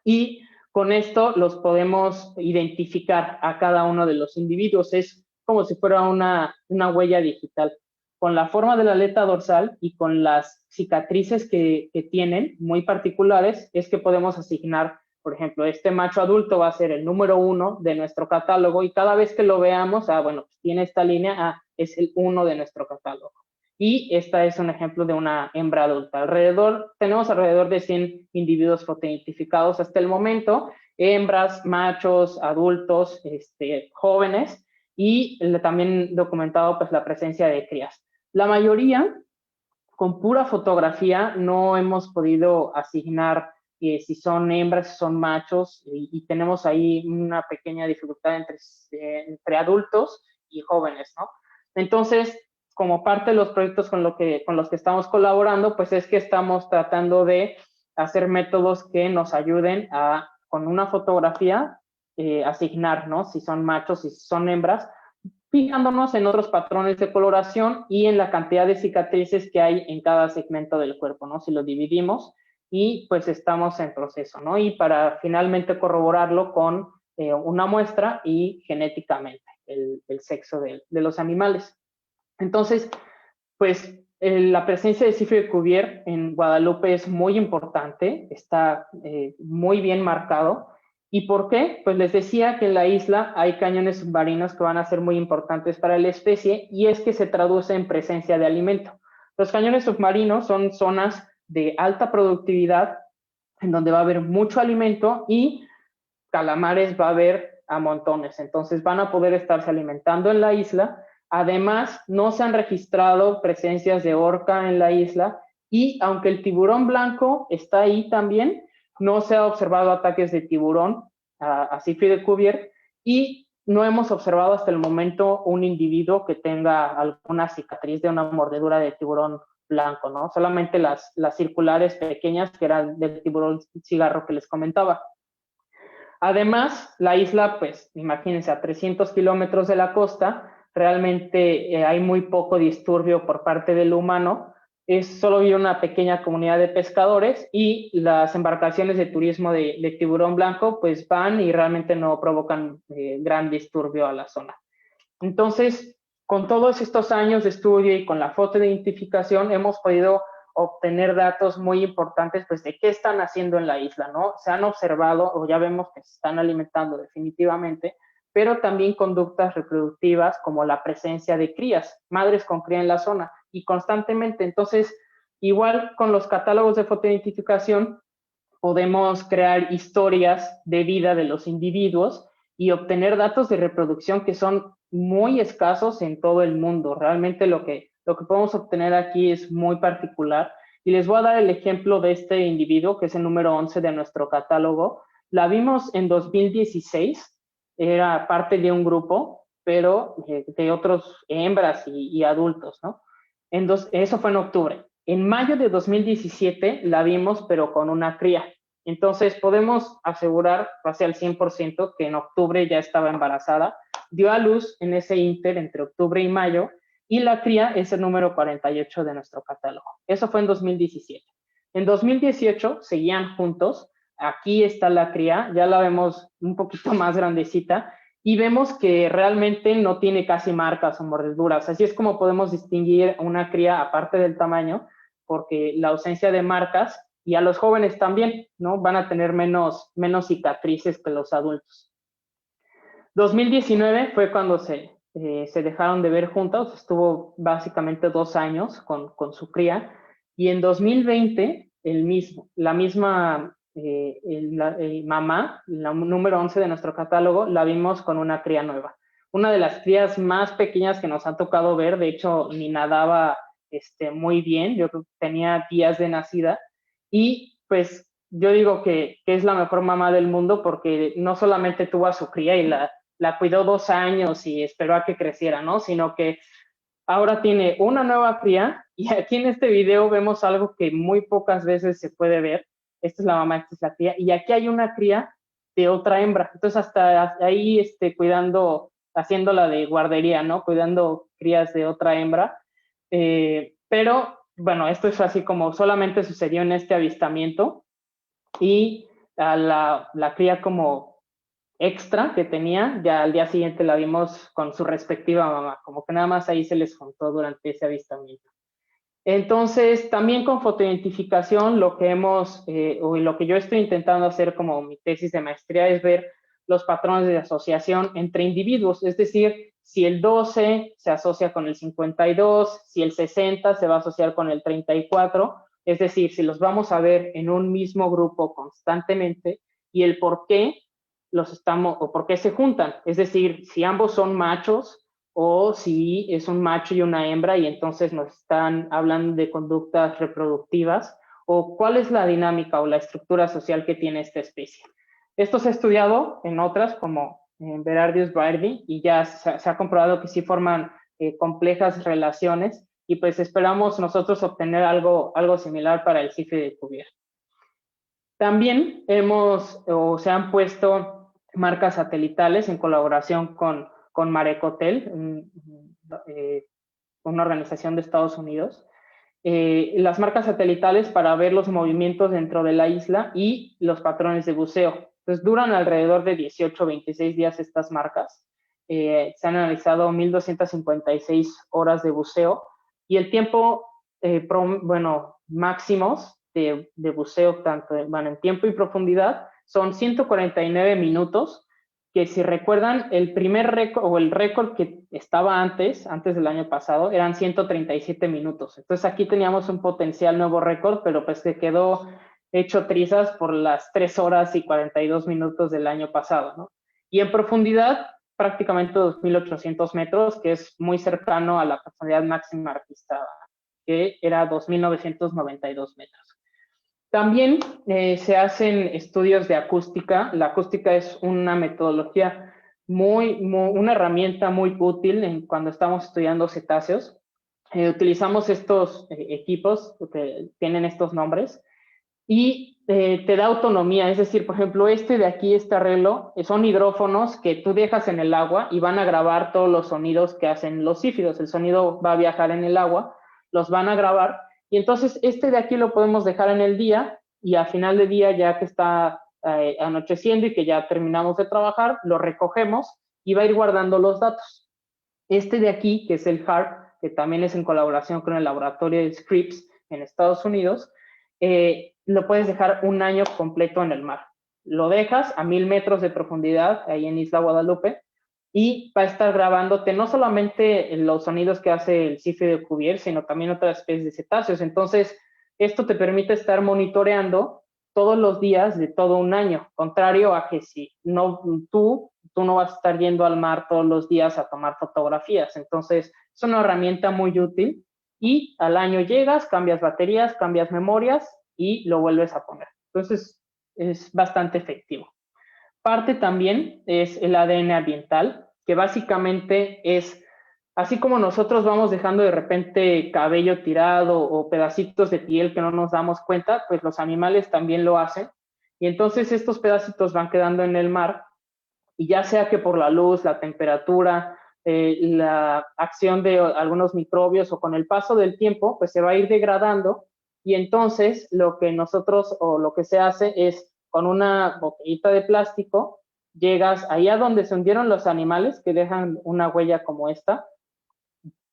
y con esto los podemos identificar a cada uno de los individuos. Es como si fuera una huella digital. Con la forma de la aleta dorsal y con las cicatrices que tienen, muy particulares, es que podemos asignar, por ejemplo, este macho adulto va a ser el número 1 de nuestro catálogo y cada vez que lo veamos, bueno, pues tiene esta línea, es el 1 de nuestro catálogo. Y esta es un ejemplo de una hembra adulta. Tenemos alrededor de 100 individuos fotoidentificados hasta el momento, hembras, machos, adultos, jóvenes, y también documentado pues la presencia de crías. La mayoría, con pura fotografía, no hemos podido asignar si son hembras, si son machos, y tenemos ahí una pequeña dificultad entre adultos y jóvenes, ¿no? Entonces, como parte de los proyectos con los que estamos colaborando, pues es que estamos tratando de hacer métodos que nos ayuden a, con una fotografía, asignar, ¿no? Si son machos, si son hembras, fijándonos en otros patrones de coloración y en la cantidad de cicatrices que hay en cada segmento del cuerpo, ¿no? Si lo dividimos y pues estamos en proceso, ¿no? Y para finalmente corroborarlo con una muestra y genéticamente el sexo de los animales. Entonces, pues la presencia de Cifre de Cuvier en Guadalupe es muy importante, está muy bien marcado. ¿Y por qué? Pues les decía que en la isla hay cañones submarinos que van a ser muy importantes para la especie y es que se traduce en presencia de alimento. Los cañones submarinos son zonas de alta productividad en donde va a haber mucho alimento y calamares va a haber a montones. Entonces van a poder estarse alimentando en la isla. Además, no se han registrado presencias de orca en la isla y aunque el tiburón blanco está ahí también, no se ha observado ataques de tiburón a Cifre de Cuvier y no hemos observado hasta el momento un individuo que tenga alguna cicatriz de una mordedura de tiburón blanco, ¿no? Solamente las circulares pequeñas que eran del tiburón cigarro que les comentaba. Además, la isla, pues, imagínense, a 300 kilómetros de la costa, realmente hay muy poco disturbio por parte del humano. Es solo una pequeña comunidad de pescadores y las embarcaciones de turismo de tiburón blanco pues van y realmente no provocan gran disturbio a la zona. Entonces, con todos estos años de estudio y con la fotoidentificación hemos podido obtener datos muy importantes pues de qué están haciendo en la isla, ¿no? Se han observado o ya vemos que se están alimentando definitivamente, pero también conductas reproductivas como la presencia de crías, madres con cría en la zona y constantemente. Entonces, igual con los catálogos de fotoidentificación podemos crear historias de vida de los individuos y obtener datos de reproducción que son muy escasos en todo el mundo. Realmente lo que podemos obtener aquí es muy particular. Y les voy a dar el ejemplo de este individuo, que es el número 11 de nuestro catálogo. La vimos en 2016, era parte de un grupo, pero de otros hembras y adultos, ¿no? Eso fue en octubre. En mayo de 2017 la vimos, pero con una cría. Entonces podemos asegurar casi al 100% que en octubre ya estaba embarazada, dio a luz en ese ínter entre octubre y mayo, y la cría es el número 48 de nuestro catálogo. Eso fue en 2017. En 2018 seguían juntos. Aquí está la cría, ya la vemos un poquito más grandecita, y vemos que realmente no tiene casi marcas o mordeduras. Así es como podemos distinguir una cría aparte del tamaño, porque la ausencia de marcas, y a los jóvenes también, ¿no? Van a tener menos cicatrices que los adultos. 2019 fue cuando se se dejaron de ver juntas, estuvo básicamente 2 años con su cría, y en 2020 la misma mamá, la número 11 de nuestro catálogo, la vimos con una cría nueva. Una de las crías más pequeñas que nos ha tocado ver, de hecho ni nadaba muy bien, yo creo que tenía días de nacida, y pues yo digo que es la mejor mamá del mundo porque no solamente tuvo a su cría y la cuidó 2 años y esperó a que creciera, ¿no? Sino que ahora tiene una nueva cría, y aquí en este video vemos algo que muy pocas veces se puede ver. Esta es la mamá, esta es la cría, y aquí hay una cría de otra hembra. Entonces hasta ahí cuidando, haciéndola de guardería, ¿no? Cuidando crías de otra hembra. Pero bueno, esto es así como solamente sucedió en este avistamiento, y a la cría como extra que tenía, ya al día siguiente la vimos con su respectiva mamá, como que nada más ahí se les juntó durante ese avistamiento. Entonces, también con fotoidentificación, lo que o lo que yo estoy intentando hacer como mi tesis de maestría es ver los patrones de asociación entre individuos, es decir, si el 12 se asocia con el 52, si el 60 se va a asociar con el 34, es decir, si los vamos a ver en un mismo grupo constantemente, y el por qué o por qué se juntan, es decir, si ambos son machos o si es un macho y una hembra y entonces nos están hablando de conductas reproductivas, o cuál es la dinámica o la estructura social que tiene esta especie. Esto se ha estudiado en otras como en Berardius Bairdi, y ya se ha comprobado que sí forman complejas relaciones, y pues esperamos nosotros obtener algo similar para el CIFI de Cuvier. También se han puesto marcas satelitales en colaboración con Marecotel, una organización de Estados Unidos. Las marcas satelitales para ver los movimientos dentro de la isla y los patrones de buceo. Entonces, duran alrededor de 18 o 26 días estas marcas. Se han analizado 1,256 horas de buceo, y el tiempo, máximos de buceo, tanto en tiempo y profundidad, son 149 minutos, que si recuerdan, el primer récord o el récord que estaba antes del año pasado, eran 137 minutos. Entonces aquí teníamos un potencial nuevo récord, pero pues se quedó hecho trizas por las 3 horas y 42 minutos del año pasado, ¿no? Y en profundidad, prácticamente 2.800 metros, que es muy cercano a la profundidad máxima registrada, que era 2.992 metros. También se hacen estudios de acústica. La acústica es una metodología una herramienta muy útil cuando estamos estudiando cetáceos. Utilizamos estos equipos que tienen estos nombres, y te da autonomía. Es decir, por ejemplo, de aquí, este arreglo, son hidrófonos que tú dejas en el agua y van a grabar todos los sonidos que hacen los sífidos. El sonido va a viajar en el agua, los van a grabar, y entonces de aquí lo podemos dejar en el día, y a final de día, ya que está anocheciendo y que ya terminamos de trabajar, lo recogemos y va a ir guardando los datos. De aquí, que es el HARP, que también es en colaboración con el laboratorio de Scripps en Estados Unidos, lo puedes dejar 1 año completo en el mar. Lo dejas a 1,000 metros de profundidad, ahí en Isla Guadalupe, y va a estar grabándote no solamente los sonidos que hace el CIFI de Cuvier, sino también otras especies de cetáceos. Entonces, esto te permite estar monitoreando todos los días de todo 1 año, contrario a que si no, tú no vas a estar yendo al mar todos los días a tomar fotografías. Entonces, es una herramienta muy útil, y al año llegas, cambias baterías, cambias memorias y lo vuelves a poner. Entonces, es bastante efectivo. Parte también es el ADN ambiental, que básicamente es, así como nosotros vamos dejando de repente cabello tirado o pedacitos de piel que no nos damos cuenta, pues los animales también lo hacen, y entonces estos pedacitos van quedando en el mar, y ya sea que por la luz, la temperatura, la acción de algunos microbios o con el paso del tiempo, pues se va a ir degradando, y entonces lo que se hace es, con una botellita de plástico, llegas allá donde se hundieron los animales, que dejan una huella como esta,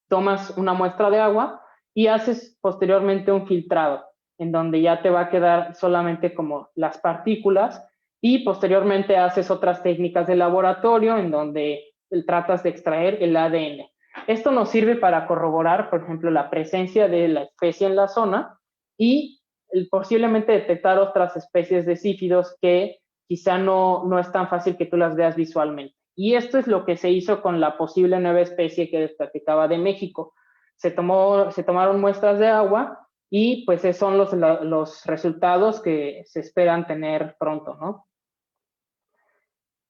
tomas una muestra de agua y haces posteriormente un filtrado, en donde ya te va a quedar solamente como las partículas, y posteriormente haces otras técnicas de laboratorio en donde tratas de extraer el ADN. Esto nos sirve para corroborar, por ejemplo, la presencia de la especie en la zona y posiblemente detectar otras especies de sífidos que quizá no es tan fácil que tú las veas visualmente. Y esto es lo que se hizo con la posible nueva especie que les platicaba de México. Se tomaron muestras de agua y pues esos son los resultados que se esperan tener pronto, ¿no?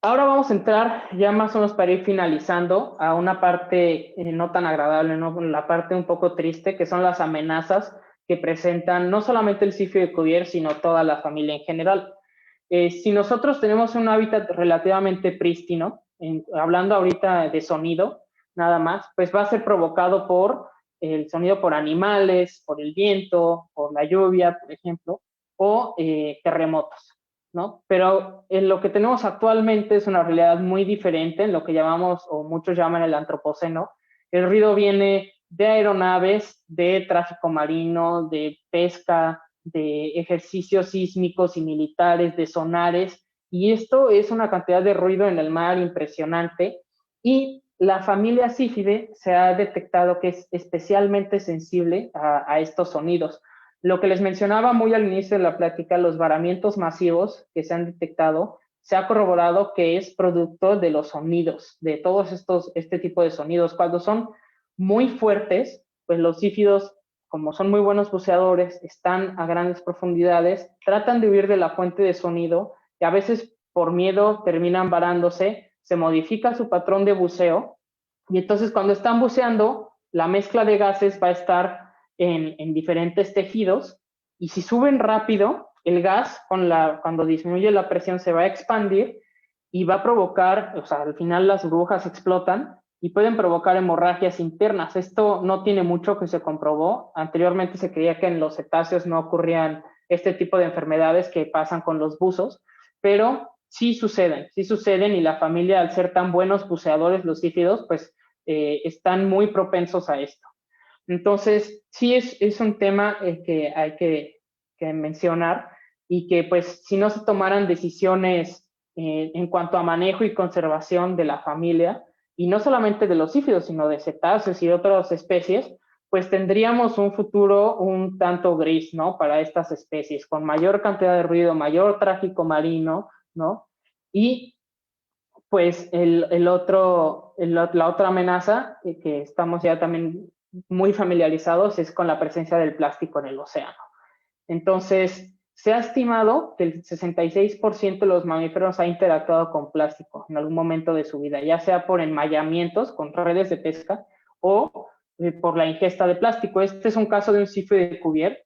Ahora vamos a entrar ya más o menos para ir finalizando a una parte no tan agradable, ¿no? La parte un poco triste, que son las amenazas que presentan no solamente el sífido de Cuvier, sino toda la familia en general. Si nosotros tenemos un hábitat relativamente prístino, hablando ahorita de sonido, nada más, pues va a ser provocado por el sonido por animales, por el viento, por la lluvia, por ejemplo, o terremotos, ¿no? Pero en lo que tenemos actualmente es una realidad muy diferente, en lo que llamamos, o muchos llaman el antropoceno. El ruido viene de aeronaves, de tráfico marino, de pesca, de ejercicios sísmicos y militares, de sonares, y esto es una cantidad de ruido en el mar impresionante, y la familia sífide se ha detectado que es especialmente sensible a estos sonidos. Lo que les mencionaba muy al inicio de la plática, los varamientos masivos que se han detectado, se ha corroborado que es producto de los sonidos, de todos este tipo de sonidos. Cuando son muy fuertes, pues los sífidos, como son muy buenos buceadores, están a grandes profundidades, tratan de huir de la fuente de sonido y a veces por miedo terminan varándose, se modifica su patrón de buceo y entonces cuando están buceando, la mezcla de gases va a estar en diferentes tejidos y si suben rápido, el gas cuando disminuye la presión se va a expandir y va a provocar, o sea, al final las burbujas explotan y pueden provocar hemorragias internas. Esto no tiene mucho que se comprobó. Anteriormente se creía que en los cetáceos no ocurrían este tipo de enfermedades que pasan con los buzos, pero sí suceden y la familia, al ser tan buenos buceadores, los sífidos, pues están muy propensos a esto. Entonces, sí es un tema que hay que mencionar y que pues si no se tomaran decisiones en cuanto a manejo y conservación de la familia, y no solamente de los sífidos, sino de cetáceos y otras especies, pues tendríamos un futuro un tanto gris, ¿no? Para estas especies, con mayor cantidad de ruido, mayor tráfico marino, ¿no? Y pues la otra amenaza que estamos ya también muy familiarizados es con la presencia del plástico en el océano. Entonces, se ha estimado que el 66% de los mamíferos ha interactuado con plástico en algún momento de su vida, ya sea por enmayamientos con redes de pesca o por la ingesta de plástico. Este es un caso de un sífido de Cuvier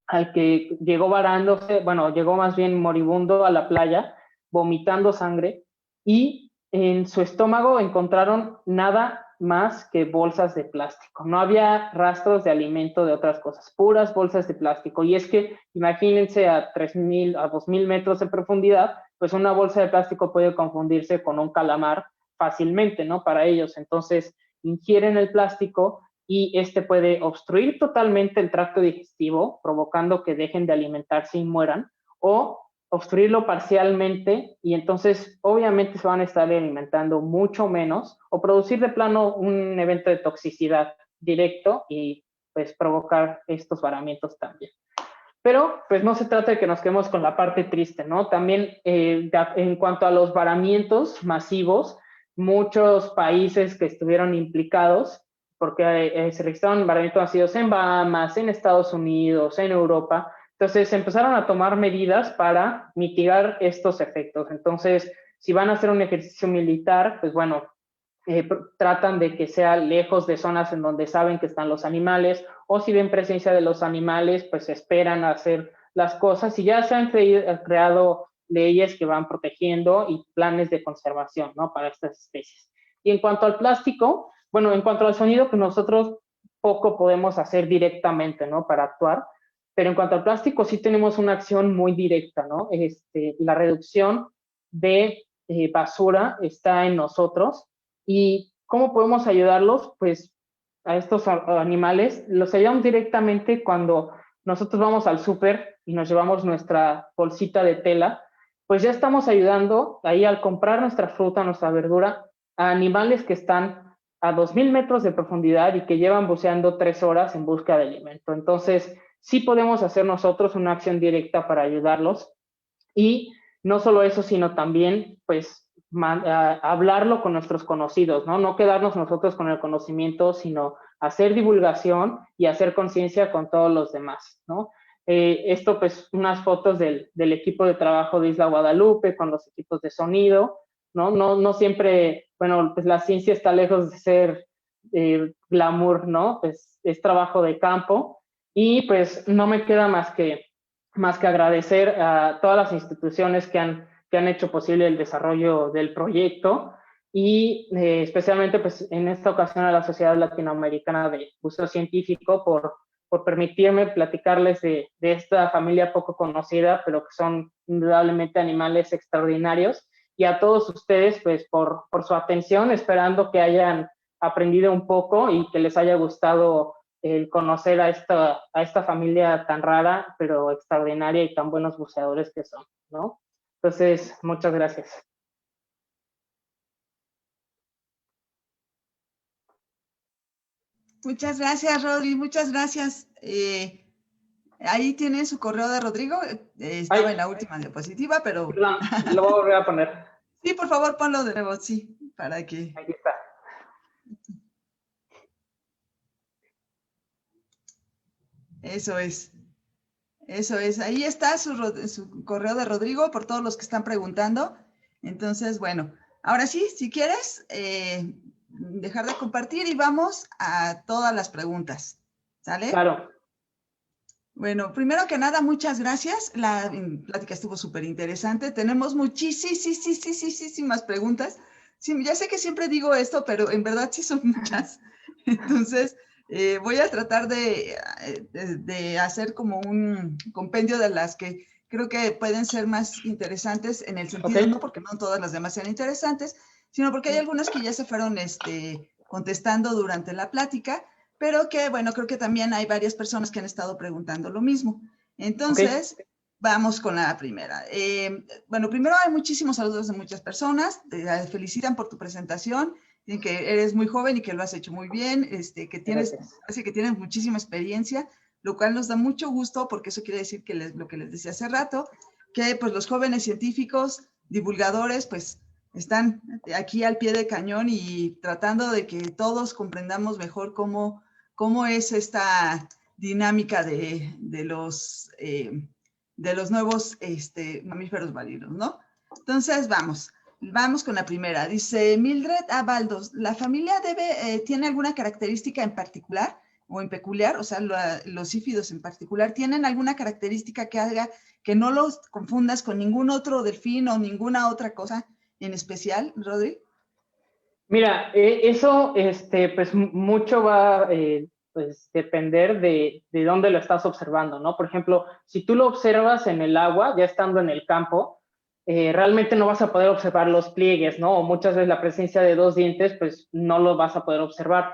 al que llegó varándose, bueno, llegó más bien moribundo a la playa, vomitando sangre, y en su estómago encontraron nada más que bolsas de plástico. No había rastros de alimento de otras cosas, puras bolsas de plástico. Y es que imagínense a 3,000, a 2,000 metros de profundidad, pues una bolsa de plástico puede confundirse con un calamar fácilmente, ¿no? Para ellos. Entonces, ingieren el plástico y este puede obstruir totalmente el tracto digestivo, provocando que dejen de alimentarse y mueran, o obstruirlo parcialmente y entonces obviamente se van a estar alimentando mucho menos o producir de plano un evento de toxicidad directo y pues provocar estos varamientos también. Pero pues no se trata de que nos quedemos con la parte triste, ¿no? También en cuanto a los varamientos masivos, muchos países que estuvieron implicados, porque se registraron varamientos masivos en Bahamas, en Estados Unidos, en Europa. Entonces empezaron a tomar medidas para mitigar estos efectos. Entonces, si van a hacer un ejercicio militar, pues bueno, tratan de que sea lejos de zonas en donde saben que están los animales, o si ven presencia de los animales, pues esperan a hacer las cosas y ya se han creado leyes que van protegiendo y planes de conservación, ¿no? Para estas especies. Y en cuanto al plástico, bueno, en cuanto al sonido, pues nosotros poco podemos hacer directamente, ¿no? Para actuar, pero en cuanto al plástico sí tenemos una acción muy directa, ¿no? La reducción de basura está en nosotros. ¿Y cómo podemos ayudarlos? Pues a estos animales los ayudamos directamente cuando nosotros vamos al súper y nos llevamos nuestra bolsita de tela, pues ya estamos ayudando ahí al comprar nuestra fruta, nuestra verdura, a animales que están a 2,000 metros de profundidad y que llevan buceando 3 horas en busca de alimento. Entonces, sí podemos hacer nosotros una acción directa para ayudarlos. Y no solo eso, sino también, pues, hablarlo con nuestros conocidos, ¿no? No quedarnos nosotros con el conocimiento, sino hacer divulgación y hacer conciencia con todos los demás, ¿no? Esto, pues, unas fotos del equipo de trabajo de Isla Guadalupe con los equipos de sonido, ¿no? No siempre, bueno, pues la ciencia está lejos de ser glamour, ¿no? Pues es trabajo de campo y pues no me queda más que agradecer a todas las instituciones que han hecho posible el desarrollo del proyecto y especialmente pues en esta ocasión a la Sociedad Latinoamericana de Buceo Científico por permitirme platicarles de esta familia poco conocida, pero que son indudablemente animales extraordinarios, y a todos ustedes pues por su atención, esperando que hayan aprendido un poco y que les haya gustado el conocer a esta familia tan rara, pero extraordinaria y tan buenos buceadores que son, ¿no? Entonces, muchas gracias. Muchas gracias, Rodri, muchas gracias. Ahí tiene su correo de Rodrigo, estaba en la última diapositiva, pero... Perdón, lo voy a volver a poner. Sí, por favor, ponlo de nuevo, sí, para que... Aquí está. Eso es. Eso es. Ahí está su correo de Rodrigo por todos los que están preguntando. Entonces, bueno, ahora sí, si quieres, dejar de compartir y vamos a todas las preguntas. ¿Sale? Claro. Bueno, primero que nada, muchas gracias. La plática estuvo súper interesante. Tenemos muchísimas preguntas. Sí, ya sé que siempre digo esto, pero en verdad sí son muchas. Entonces, voy a tratar de hacer como un compendio de las que creo que pueden ser más interesantes en el sentido, no porque no todas las demás sean interesantes, sino porque hay algunas que ya se fueron contestando durante la plática, pero que, bueno, creo que también hay varias personas que han estado preguntando lo mismo. Entonces, vamos con la primera. Bueno, primero hay muchísimos saludos de muchas personas, te felicitan por tu presentación, que eres muy joven y que lo has hecho muy bien, que tienes muchísima experiencia, lo cual nos da mucho gusto porque eso quiere decir que lo que les decía hace rato, que pues los jóvenes científicos, divulgadores, pues están aquí al pie de cañón y tratando de que todos comprendamos mejor cómo es esta dinámica de los nuevos mamíferos marinos, ¿no? Entonces, vamos con la primera. Dice Mildred Baldos, ¿la familia tiene alguna característica en particular o en peculiar? O sea, los sífidos en particular, ¿tienen alguna característica que haga que no los confundas con ningún otro delfín o ninguna otra cosa en especial, Rodri? Mira, eso, pues mucho va pues depender de dónde lo estás observando, ¿no? Por ejemplo, si tú lo observas en el agua, ya estando en el campo, realmente no vas a poder observar los pliegues, ¿no? O muchas veces la presencia de 2 dientes, pues no lo vas a poder observar.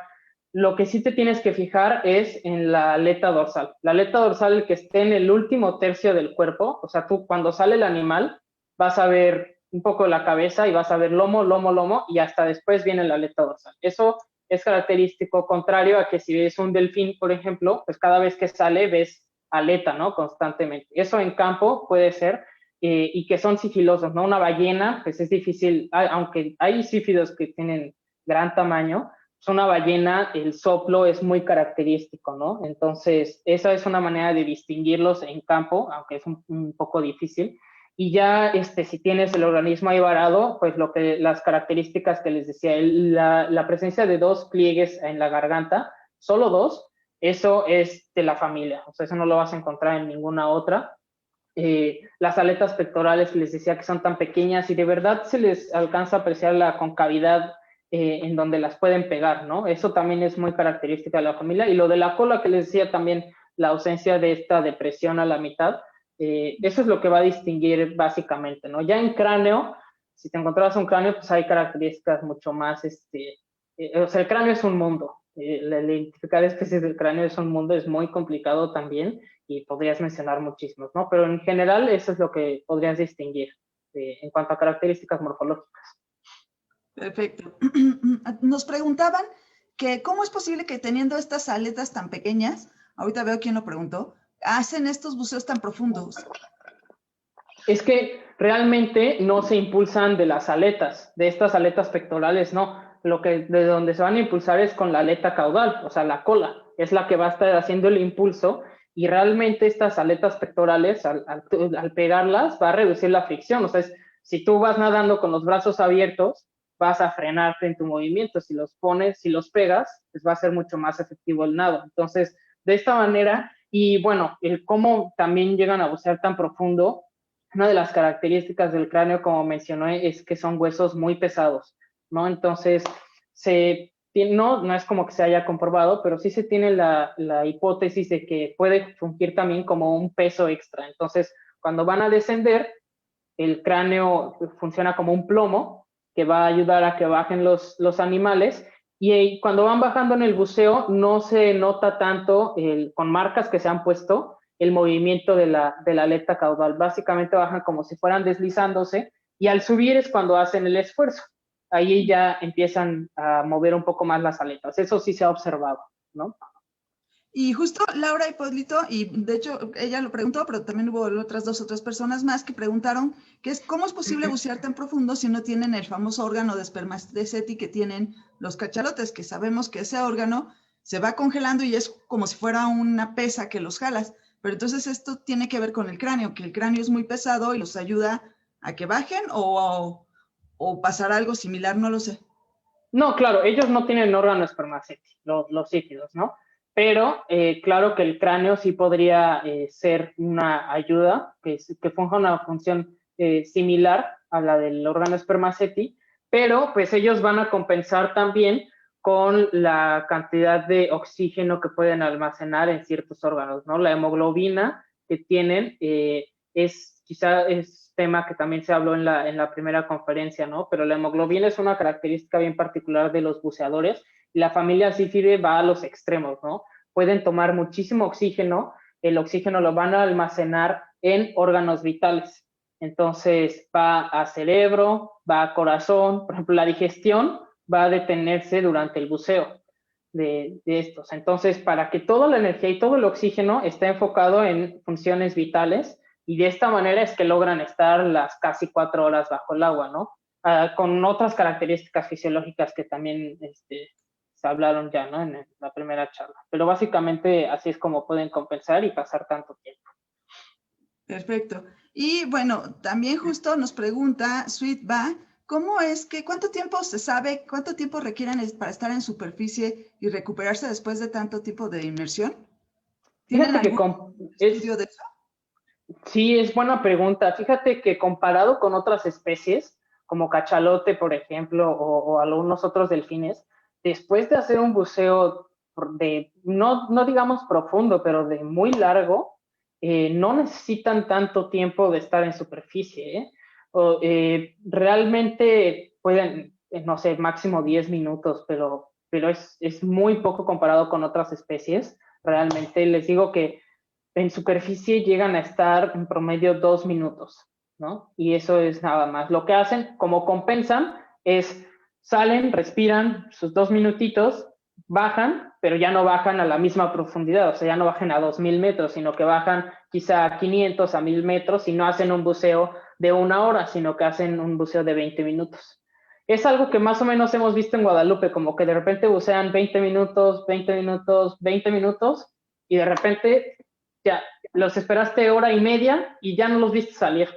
Lo que sí te tienes que fijar es en la aleta dorsal. La aleta dorsal que esté en el último tercio del cuerpo, o sea, tú cuando sale el animal, vas a ver un poco la cabeza y vas a ver lomo, y hasta después viene la aleta dorsal. Eso es característico, contrario a que si ves un delfín, por ejemplo, pues cada vez que sale ves aleta, ¿no? Constantemente. Eso en campo puede ser, y que son sigilosos, ¿no? Una ballena, pues es difícil, aunque hay sífidos que tienen gran tamaño, pues una ballena, el soplo es muy característico, ¿no? Entonces, esa es una manera de distinguirlos en campo, aunque es un poco difícil. Y ya si tienes el organismo ahí varado, pues las características que les decía, la presencia de 2 pliegues en la garganta, solo 2, eso es de la familia, o sea, eso no lo vas a encontrar en ninguna otra. Las aletas pectorales les decía que son tan pequeñas y de verdad se les alcanza a apreciar la concavidad en donde las pueden pegar, ¿no? Eso también es muy característica de la familia. Y lo de la cola que les decía también, la ausencia de esta depresión a la mitad, eso es lo que va a distinguir básicamente, ¿no? Ya en cráneo, si te encontrabas un cráneo, pues hay características mucho más, o sea, el cráneo es un mundo. Identificar especies del cráneo es un mundo, es muy complicado también y podrías mencionar muchísimos, ¿no? Pero en general eso es lo que podrías distinguir en cuanto a características morfológicas. Perfecto. Nos preguntaban que cómo es posible que teniendo estas aletas tan pequeñas, ahorita veo quién lo preguntó, hacen estos buceos tan profundos. Es que realmente no se impulsan de las aletas, de estas aletas pectorales, no. De donde se van a impulsar es con la aleta caudal, o sea, la cola, es la que va a estar haciendo el impulso y realmente estas aletas pectorales, al pegarlas, va a reducir la fricción. O sea, si tú vas nadando con los brazos abiertos, vas a frenarte en tu movimiento. Si los pones, si los pegas, pues va a ser mucho más efectivo el nado. Entonces, de esta manera, y bueno, el cómo también llegan a bucear tan profundo, una de las características del cráneo, como mencioné, es que son huesos muy pesados, ¿no? Entonces, no es como que se haya comprobado, pero sí se tiene la hipótesis de que puede fungir también como un peso extra. Entonces, cuando van a descender, el cráneo funciona como un plomo que va a ayudar a que bajen los animales, y cuando van bajando en el buceo no se nota tanto con marcas que se han puesto el movimiento de la aleta caudal. Básicamente bajan como si fueran deslizándose, y al subir es cuando hacen el esfuerzo. Ahí ya empiezan a mover un poco más las aletas. Eso sí se ha observado, ¿no? Y justo Laura Hipólito, y de hecho ella lo preguntó, pero también hubo otras personas más que preguntaron cómo es posible bucear tan profundo si no tienen el famoso órgano de spermaceti que tienen los cachalotes, que sabemos que ese órgano se va congelando y es como si fuera una pesa que los jalas. Pero entonces esto tiene que ver con el cráneo, que el cráneo es muy pesado y los ayuda a que bajen o pasar algo similar, no lo sé. No, claro, ellos no tienen órgano espermaceti, los hífidos, ¿no? Pero claro que el cráneo sí podría ser una ayuda, que funja una función similar a la del órgano espermaceti, pero pues ellos van a compensar también con la cantidad de oxígeno que pueden almacenar en ciertos órganos, ¿no? La hemoglobina que tienen quizá es tema que también se habló en la primera conferencia, ¿no? Pero la hemoglobina es una característica bien particular de los buceadores, y la familia Zifide va a los extremos, ¿no? Pueden tomar muchísimo oxígeno, el oxígeno lo van a almacenar en órganos vitales. Entonces va a cerebro, va a corazón, por ejemplo, la digestión va a detenerse durante el buceo de estos. Entonces, para que toda la energía y todo el oxígeno esté enfocado en funciones vitales, y de esta manera es que logran estar las casi 4 horas bajo el agua, ¿no? Con otras características fisiológicas que también se hablaron ya, ¿no? En la primera charla. Pero básicamente así es como pueden compensar y pasar tanto tiempo. Perfecto. Y bueno, también justo nos pregunta Sweetba, ¿cuánto tiempo se sabe, cuánto tiempo requieren para estar en superficie y recuperarse después de tanto tiempo de inmersión? ¿Tienen algún estudio de eso? Sí, es buena pregunta. Fíjate que comparado con otras especies, como cachalote, por ejemplo, o algunos otros delfines, después de hacer un buceo no digamos profundo, pero de muy largo, no necesitan tanto tiempo de estar en superficie. Realmente pueden, no sé, máximo 10 minutos, pero es muy poco comparado con otras especies. Realmente les digo que en superficie llegan a estar en promedio 2 minutos, ¿no? Y eso es nada más. Lo que hacen, como compensan, es salen, respiran sus 2 minutitos, bajan, pero ya no bajan a la misma profundidad, o sea, ya no bajan a 2000 metros, sino que bajan quizá a 500, a 1000 metros, y no hacen un buceo de 1 hora, sino que hacen un buceo de 20 minutos. Es algo que más o menos hemos visto en Guadalupe, como que de repente bucean 20 minutos, 20 minutos, 20 minutos, y de repente ya los esperaste hora y media y ya no los viste salir.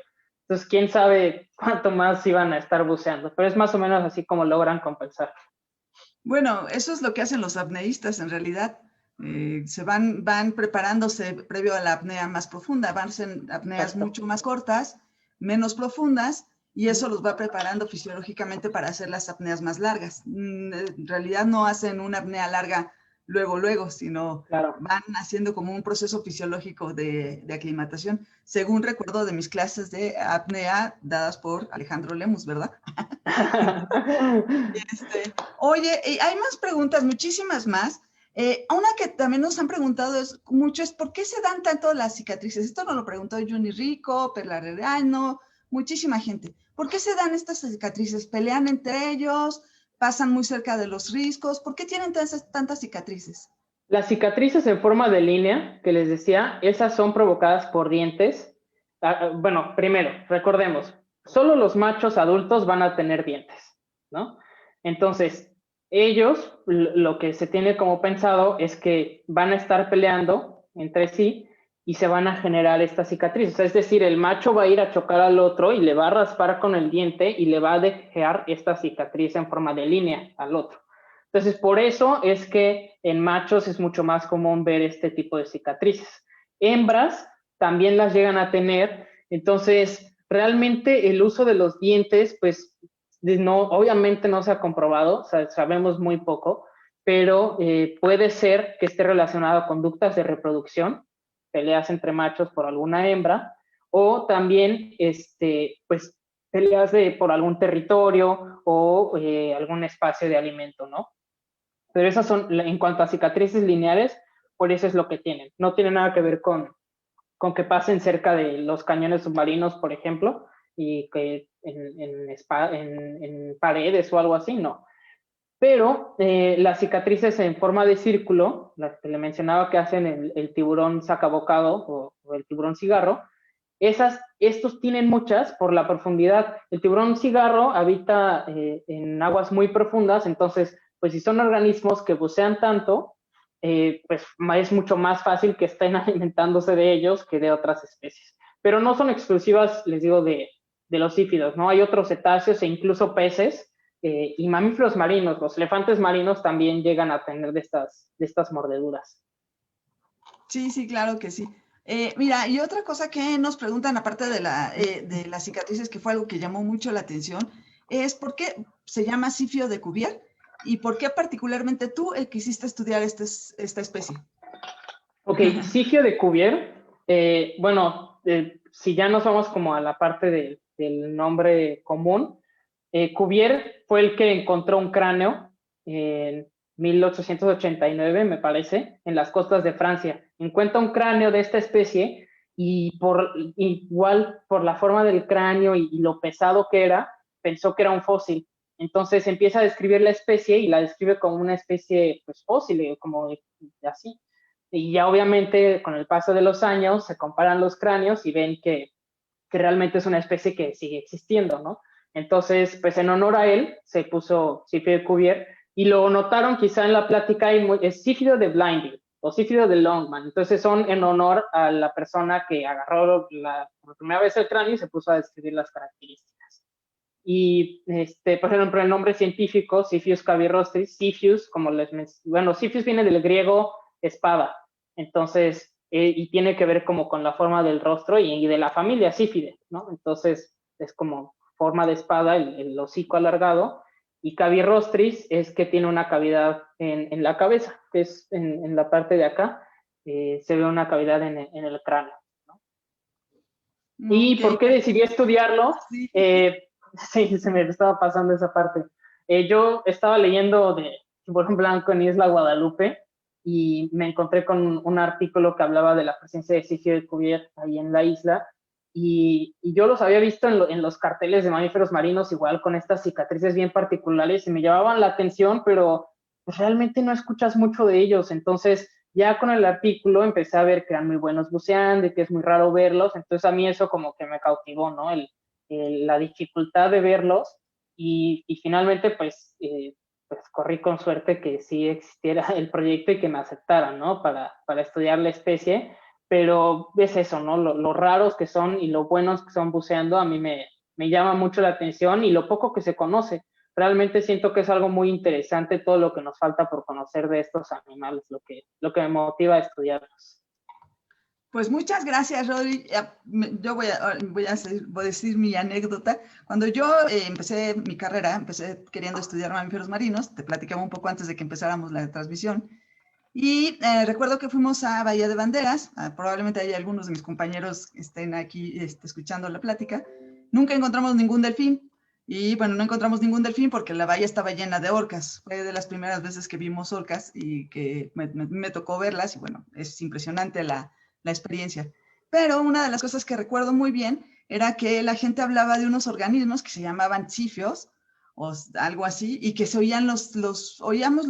Entonces, quién sabe cuánto más iban a estar buceando, pero es más o menos así como logran compensar. Bueno, eso es lo que hacen los apneístas en realidad. Se van preparándose previo a la apnea más profunda, van a ser apneas mucho más cortas, menos profundas, y eso los va preparando fisiológicamente para hacer las apneas más largas. En realidad no hacen una apnea larga luego, sino van haciendo como un proceso fisiológico de aclimatación, según recuerdo de mis clases de apnea dadas por Alejandro Lemus, ¿verdad? Oye, hay más preguntas, muchísimas más. Una que también nos han preguntado mucho es ¿por qué se dan tanto las cicatrices? Esto nos lo preguntó Juni Rico, Perla Herrerano, muchísima gente. ¿Por qué se dan estas cicatrices? ¿Pelean entre ellos? ¿Pasan muy cerca de los riscos? ¿Por qué tienen tantas cicatrices? Las cicatrices en forma de línea, que les decía, esas son provocadas por dientes. Bueno, primero, recordemos, solo los machos adultos van a tener dientes, ¿no? Entonces, ellos, lo que se tiene como pensado es que van a estar peleando entre sí y se van a generar estas cicatrices. Es decir, el macho va a ir a chocar al otro y le va a raspar con el diente y le va a dejar esta cicatriz en forma de línea al otro. Entonces, por eso es que en machos es mucho más común ver este tipo de cicatrices. Hembras también las llegan a tener. Entonces, realmente el uso de los dientes, pues, no, obviamente no se ha comprobado, o sea, sabemos muy poco, pero puede ser que esté relacionado a conductas de reproducción, peleas entre machos por alguna hembra, o también, pues, peleas por algún territorio o algún espacio de alimento, ¿no? Pero esas son, en cuanto a cicatrices lineares, por eso es lo que tienen. No tiene nada que ver con que pasen cerca de los cañones submarinos, por ejemplo, y que en paredes o algo así, no. Pero las cicatrices en forma de círculo, las que le mencionaba que hacen el tiburón sacabocado o el tiburón cigarro, estos tienen muchas por la profundidad. El tiburón cigarro habita en aguas muy profundas, entonces, pues si son organismos que bucean tanto, pues es mucho más fácil que estén alimentándose de ellos que de otras especies. Pero no son exclusivas, les digo, de los sífidos, ¿no? Hay otros cetáceos e incluso peces y mamíferos marinos. Los elefantes marinos también llegan a tener de estas mordeduras. Sí, sí, claro que sí. Mira, y otra cosa que nos preguntan, aparte de las cicatrices, que fue algo que llamó mucho la atención, es por qué se llama sifio de Cuvier y por qué particularmente tú quisiste estudiar esta especie. Ok, sifio de Cuvier, bueno, si ya nos vamos como a la parte del nombre común, Cuvier fue el que encontró un cráneo en 1889, me parece, en las costas de Francia. Encuentra un cráneo de esta especie y igual por la forma del cráneo y lo pesado que era, pensó que era un fósil. Entonces empieza a describir la especie y la describe como una especie pues, fósil, como así. Y ya obviamente con el paso de los años se comparan los cráneos y ven que realmente es una especie que sigue existiendo, ¿no? Entonces, pues en honor a él se puso Sifio de Cuvier y lo notaron quizá en la plática, es Sifio de Blinding o Sifio de Longman. Entonces son en honor a la persona que agarró por primera vez el cráneo y se puso a describir las características. Y, por ejemplo, el nombre científico, Siphius cavirostris, Siphius, Siphius viene del griego espada, entonces, y tiene que ver como con la forma del rostro y de la familia Sífide, ¿no? Entonces, es como forma de espada, el hocico alargado, y cavirostris es que tiene una cavidad en la cabeza, que es en la parte de acá, se ve una cavidad en el cráneo, ¿no? ¿Y por qué decidí estudiarlo? Sí. Sí, se me estaba pasando esa parte. Yo estaba leyendo de Tiburón Blanco en Isla Guadalupe y me encontré con un artículo que hablaba de la presencia de Sifio de Cuvier ahí en la isla y yo los había visto en los carteles de mamíferos marinos igual con estas cicatrices bien particulares y me llamaban la atención, pero pues, realmente no escuchas mucho de ellos. Entonces ya con el artículo empecé a ver que eran muy buenos buceando y que es muy raro verlos. Entonces a mí eso como que me cautivó, ¿no? La dificultad de verlos y finalmente pues corrí con suerte que sí existiera el proyecto y que me aceptaran, ¿no? Para estudiar la especie, pero es eso, ¿no? Lo raros que son y lo buenos que son buceando a mí me llama mucho la atención y lo poco que se conoce. Realmente siento que es algo muy interesante todo lo que nos falta por conocer de estos animales, lo que me motiva a estudiarlos. Pues muchas gracias, Rodri. Yo voy a decir mi anécdota. Cuando yo empecé mi carrera, empecé queriendo estudiar mamíferos marinos, te platicaba un poco antes de que empezáramos la transmisión, y recuerdo que fuimos a Bahía de Banderas, probablemente hay algunos de mis compañeros que estén aquí escuchando la plática. Nunca encontramos ningún delfín, y bueno, no encontramos ningún delfín porque la bahía estaba llena de orcas. Fue de las primeras veces que vimos orcas y que me tocó verlas, y bueno, es impresionante la experiencia. Pero una de las cosas que recuerdo muy bien era que la gente hablaba de unos organismos que se llamaban zifios, o algo así, y que se oían oíamos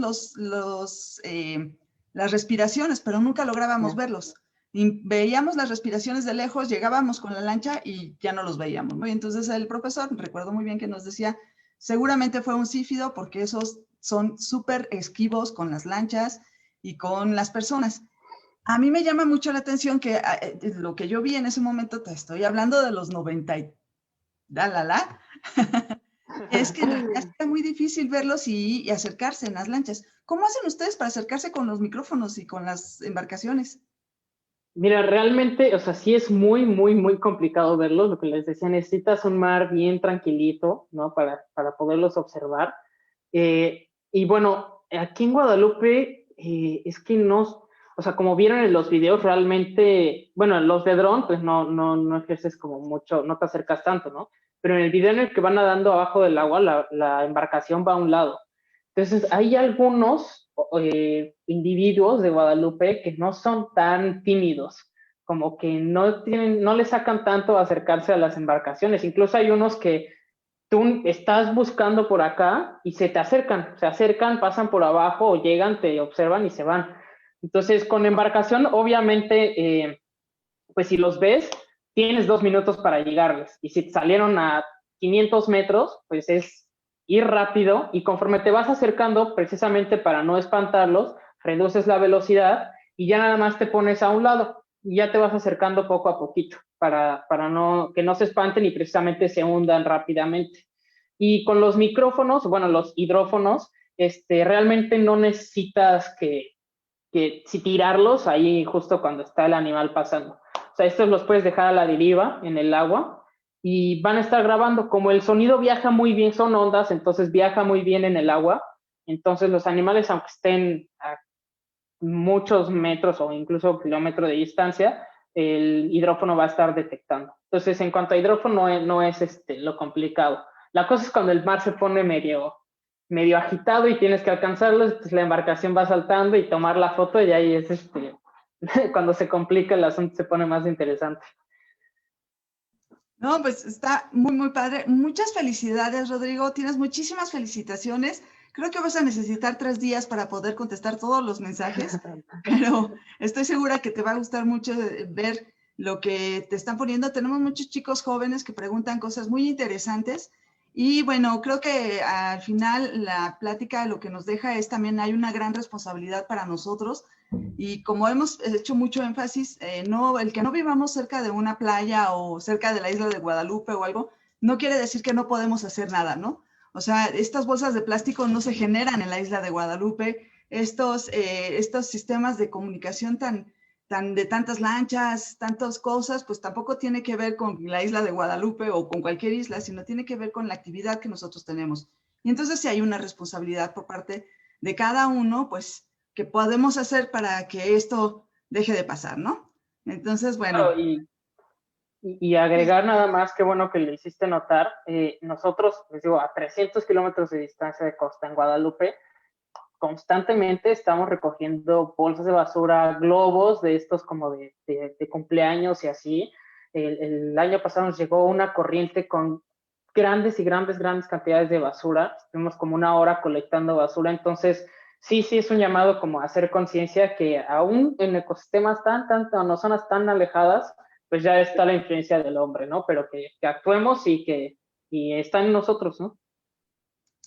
las respiraciones, pero nunca lográbamos verlos. Y veíamos las respiraciones de lejos, llegábamos con la lancha y ya no los veíamos, ¿no? Y entonces el profesor, recuerdo muy bien que nos decía, seguramente fue un sífido porque esos son súper esquivos con las lanchas y con las personas. A mí me llama mucho la atención que lo que yo vi en ese momento, te estoy hablando de los 90 y es que en realidad era muy difícil verlos y acercarse en las lanchas. ¿Cómo hacen ustedes para acercarse con los micrófonos y con las embarcaciones? Mira, realmente, o sea, sí es muy, muy, muy complicado verlos. Lo que les decía, necesitas un mar bien tranquilito, ¿no? Para poderlos observar. Y bueno, aquí en Guadalupe, es que no, o sea, como vieron en los videos, realmente, bueno, los de dron, pues no ejerces como mucho, no te acercas tanto, ¿no? Pero en el video en el que van nadando abajo del agua, la embarcación va a un lado. Entonces, hay algunos individuos de Guadalupe que no son tan tímidos, como que no le sacan tanto a acercarse a las embarcaciones. Incluso hay unos que tú estás buscando por acá y se acercan, pasan por abajo o llegan, te observan y se van. Entonces, con embarcación, obviamente, pues si los ves, tienes 2 minutos para llegarles. Y si salieron a 500 metros, pues es ir rápido y conforme te vas acercando, precisamente para no espantarlos, reduces la velocidad y ya nada más te pones a un lado y ya te vas acercando poco a poquito para que no se espanten y precisamente se hundan rápidamente. Y con los micrófonos, bueno, los hidrófonos, realmente no necesitas que si tirarlos ahí justo cuando está el animal pasando. O sea, estos los puedes dejar a la deriva en el agua y van a estar grabando. Como el sonido viaja muy bien, son ondas, entonces viaja muy bien en el agua. Entonces los animales, aunque estén a muchos metros o incluso kilómetros de distancia, el hidrófono va a estar detectando. Entonces, en cuanto a hidrófono, no es lo complicado. La cosa es cuando el mar se pone medio agitado y tienes que alcanzarlo, pues la embarcación va saltando y tomar la foto y ahí es cuando se complica el asunto, se pone más interesante. No, pues está muy, muy padre. Muchas felicidades, Rodrigo. Tienes muchísimas felicitaciones. Creo que vas a necesitar 3 días para poder contestar todos los mensajes, pero estoy segura que te va a gustar mucho ver lo que te están poniendo. Tenemos muchos chicos jóvenes que preguntan cosas muy interesantes y bueno, creo que al final la plática lo que nos deja es también hay una gran responsabilidad para nosotros y como hemos hecho mucho énfasis, el que no vivamos cerca de una playa o cerca de la isla de Guadalupe o algo, no quiere decir que no podemos hacer nada, ¿no? O sea, estas bolsas de plástico no se generan en la isla de Guadalupe, estos sistemas de comunicación de tantas lanchas, tantas cosas, pues tampoco tiene que ver con la isla de Guadalupe o con cualquier isla, sino tiene que ver con la actividad que nosotros tenemos. Y entonces si hay una responsabilidad por parte de cada uno, pues que podemos hacer para que esto deje de pasar, ¿no? Entonces, bueno. Claro, y agregar nada más, qué bueno que le hiciste notar, nosotros, les digo, a 300 kilómetros de distancia de costa en Guadalupe, constantemente estamos recogiendo bolsas de basura, globos de estos como de cumpleaños y así. El año pasado nos llegó una corriente con grandes y grandes cantidades de basura. Estuvimos como 1 hora colectando basura. Entonces, sí es un llamado como a hacer conciencia que aún en ecosistemas en zonas tan alejadas, pues ya está la influencia del hombre, ¿no? Pero que actuemos y está en nosotros, ¿no?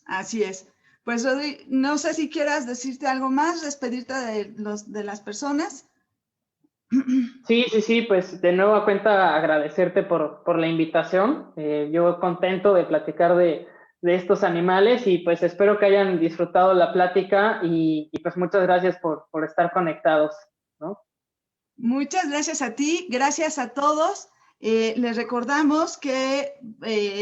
Así es. Pues, Rodri, no sé si quieras decirte algo más, despedirte de las personas. Sí, pues de nueva cuenta agradecerte por la invitación. Yo contento de platicar de estos animales y pues espero que hayan disfrutado la plática y pues muchas gracias por estar conectados, ¿no? Muchas gracias a ti, gracias a todos. Les recordamos que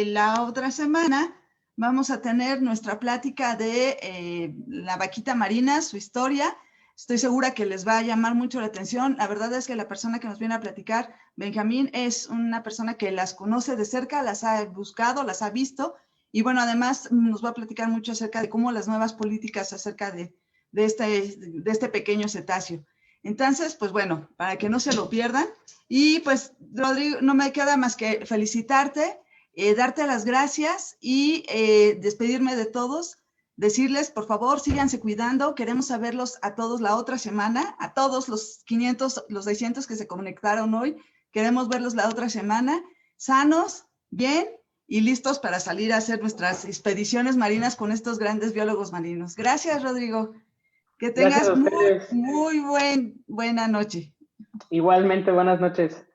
la otra semana vamos a tener nuestra plática de la vaquita marina, su historia. Estoy segura que les va a llamar mucho la atención. La verdad es que la persona que nos viene a platicar, Benjamín, es una persona que las conoce de cerca, las ha buscado, las ha visto. Y bueno, además nos va a platicar mucho acerca de cómo las nuevas políticas acerca de este pequeño cetáceo. Entonces, pues bueno, para que no se lo pierdan. Y pues, Rodrigo, no me queda más que felicitarte, darte las gracias y despedirme de todos. Decirles, por favor, síganse cuidando. Queremos saberlos a todos la otra semana, a todos los 500, los 600 que se conectaron hoy. Queremos verlos la otra semana, sanos, bien y listos para salir a hacer nuestras expediciones marinas con estos grandes biólogos marinos. Gracias, Rodrigo. Que tengas muy buena noche. Igualmente, buenas noches.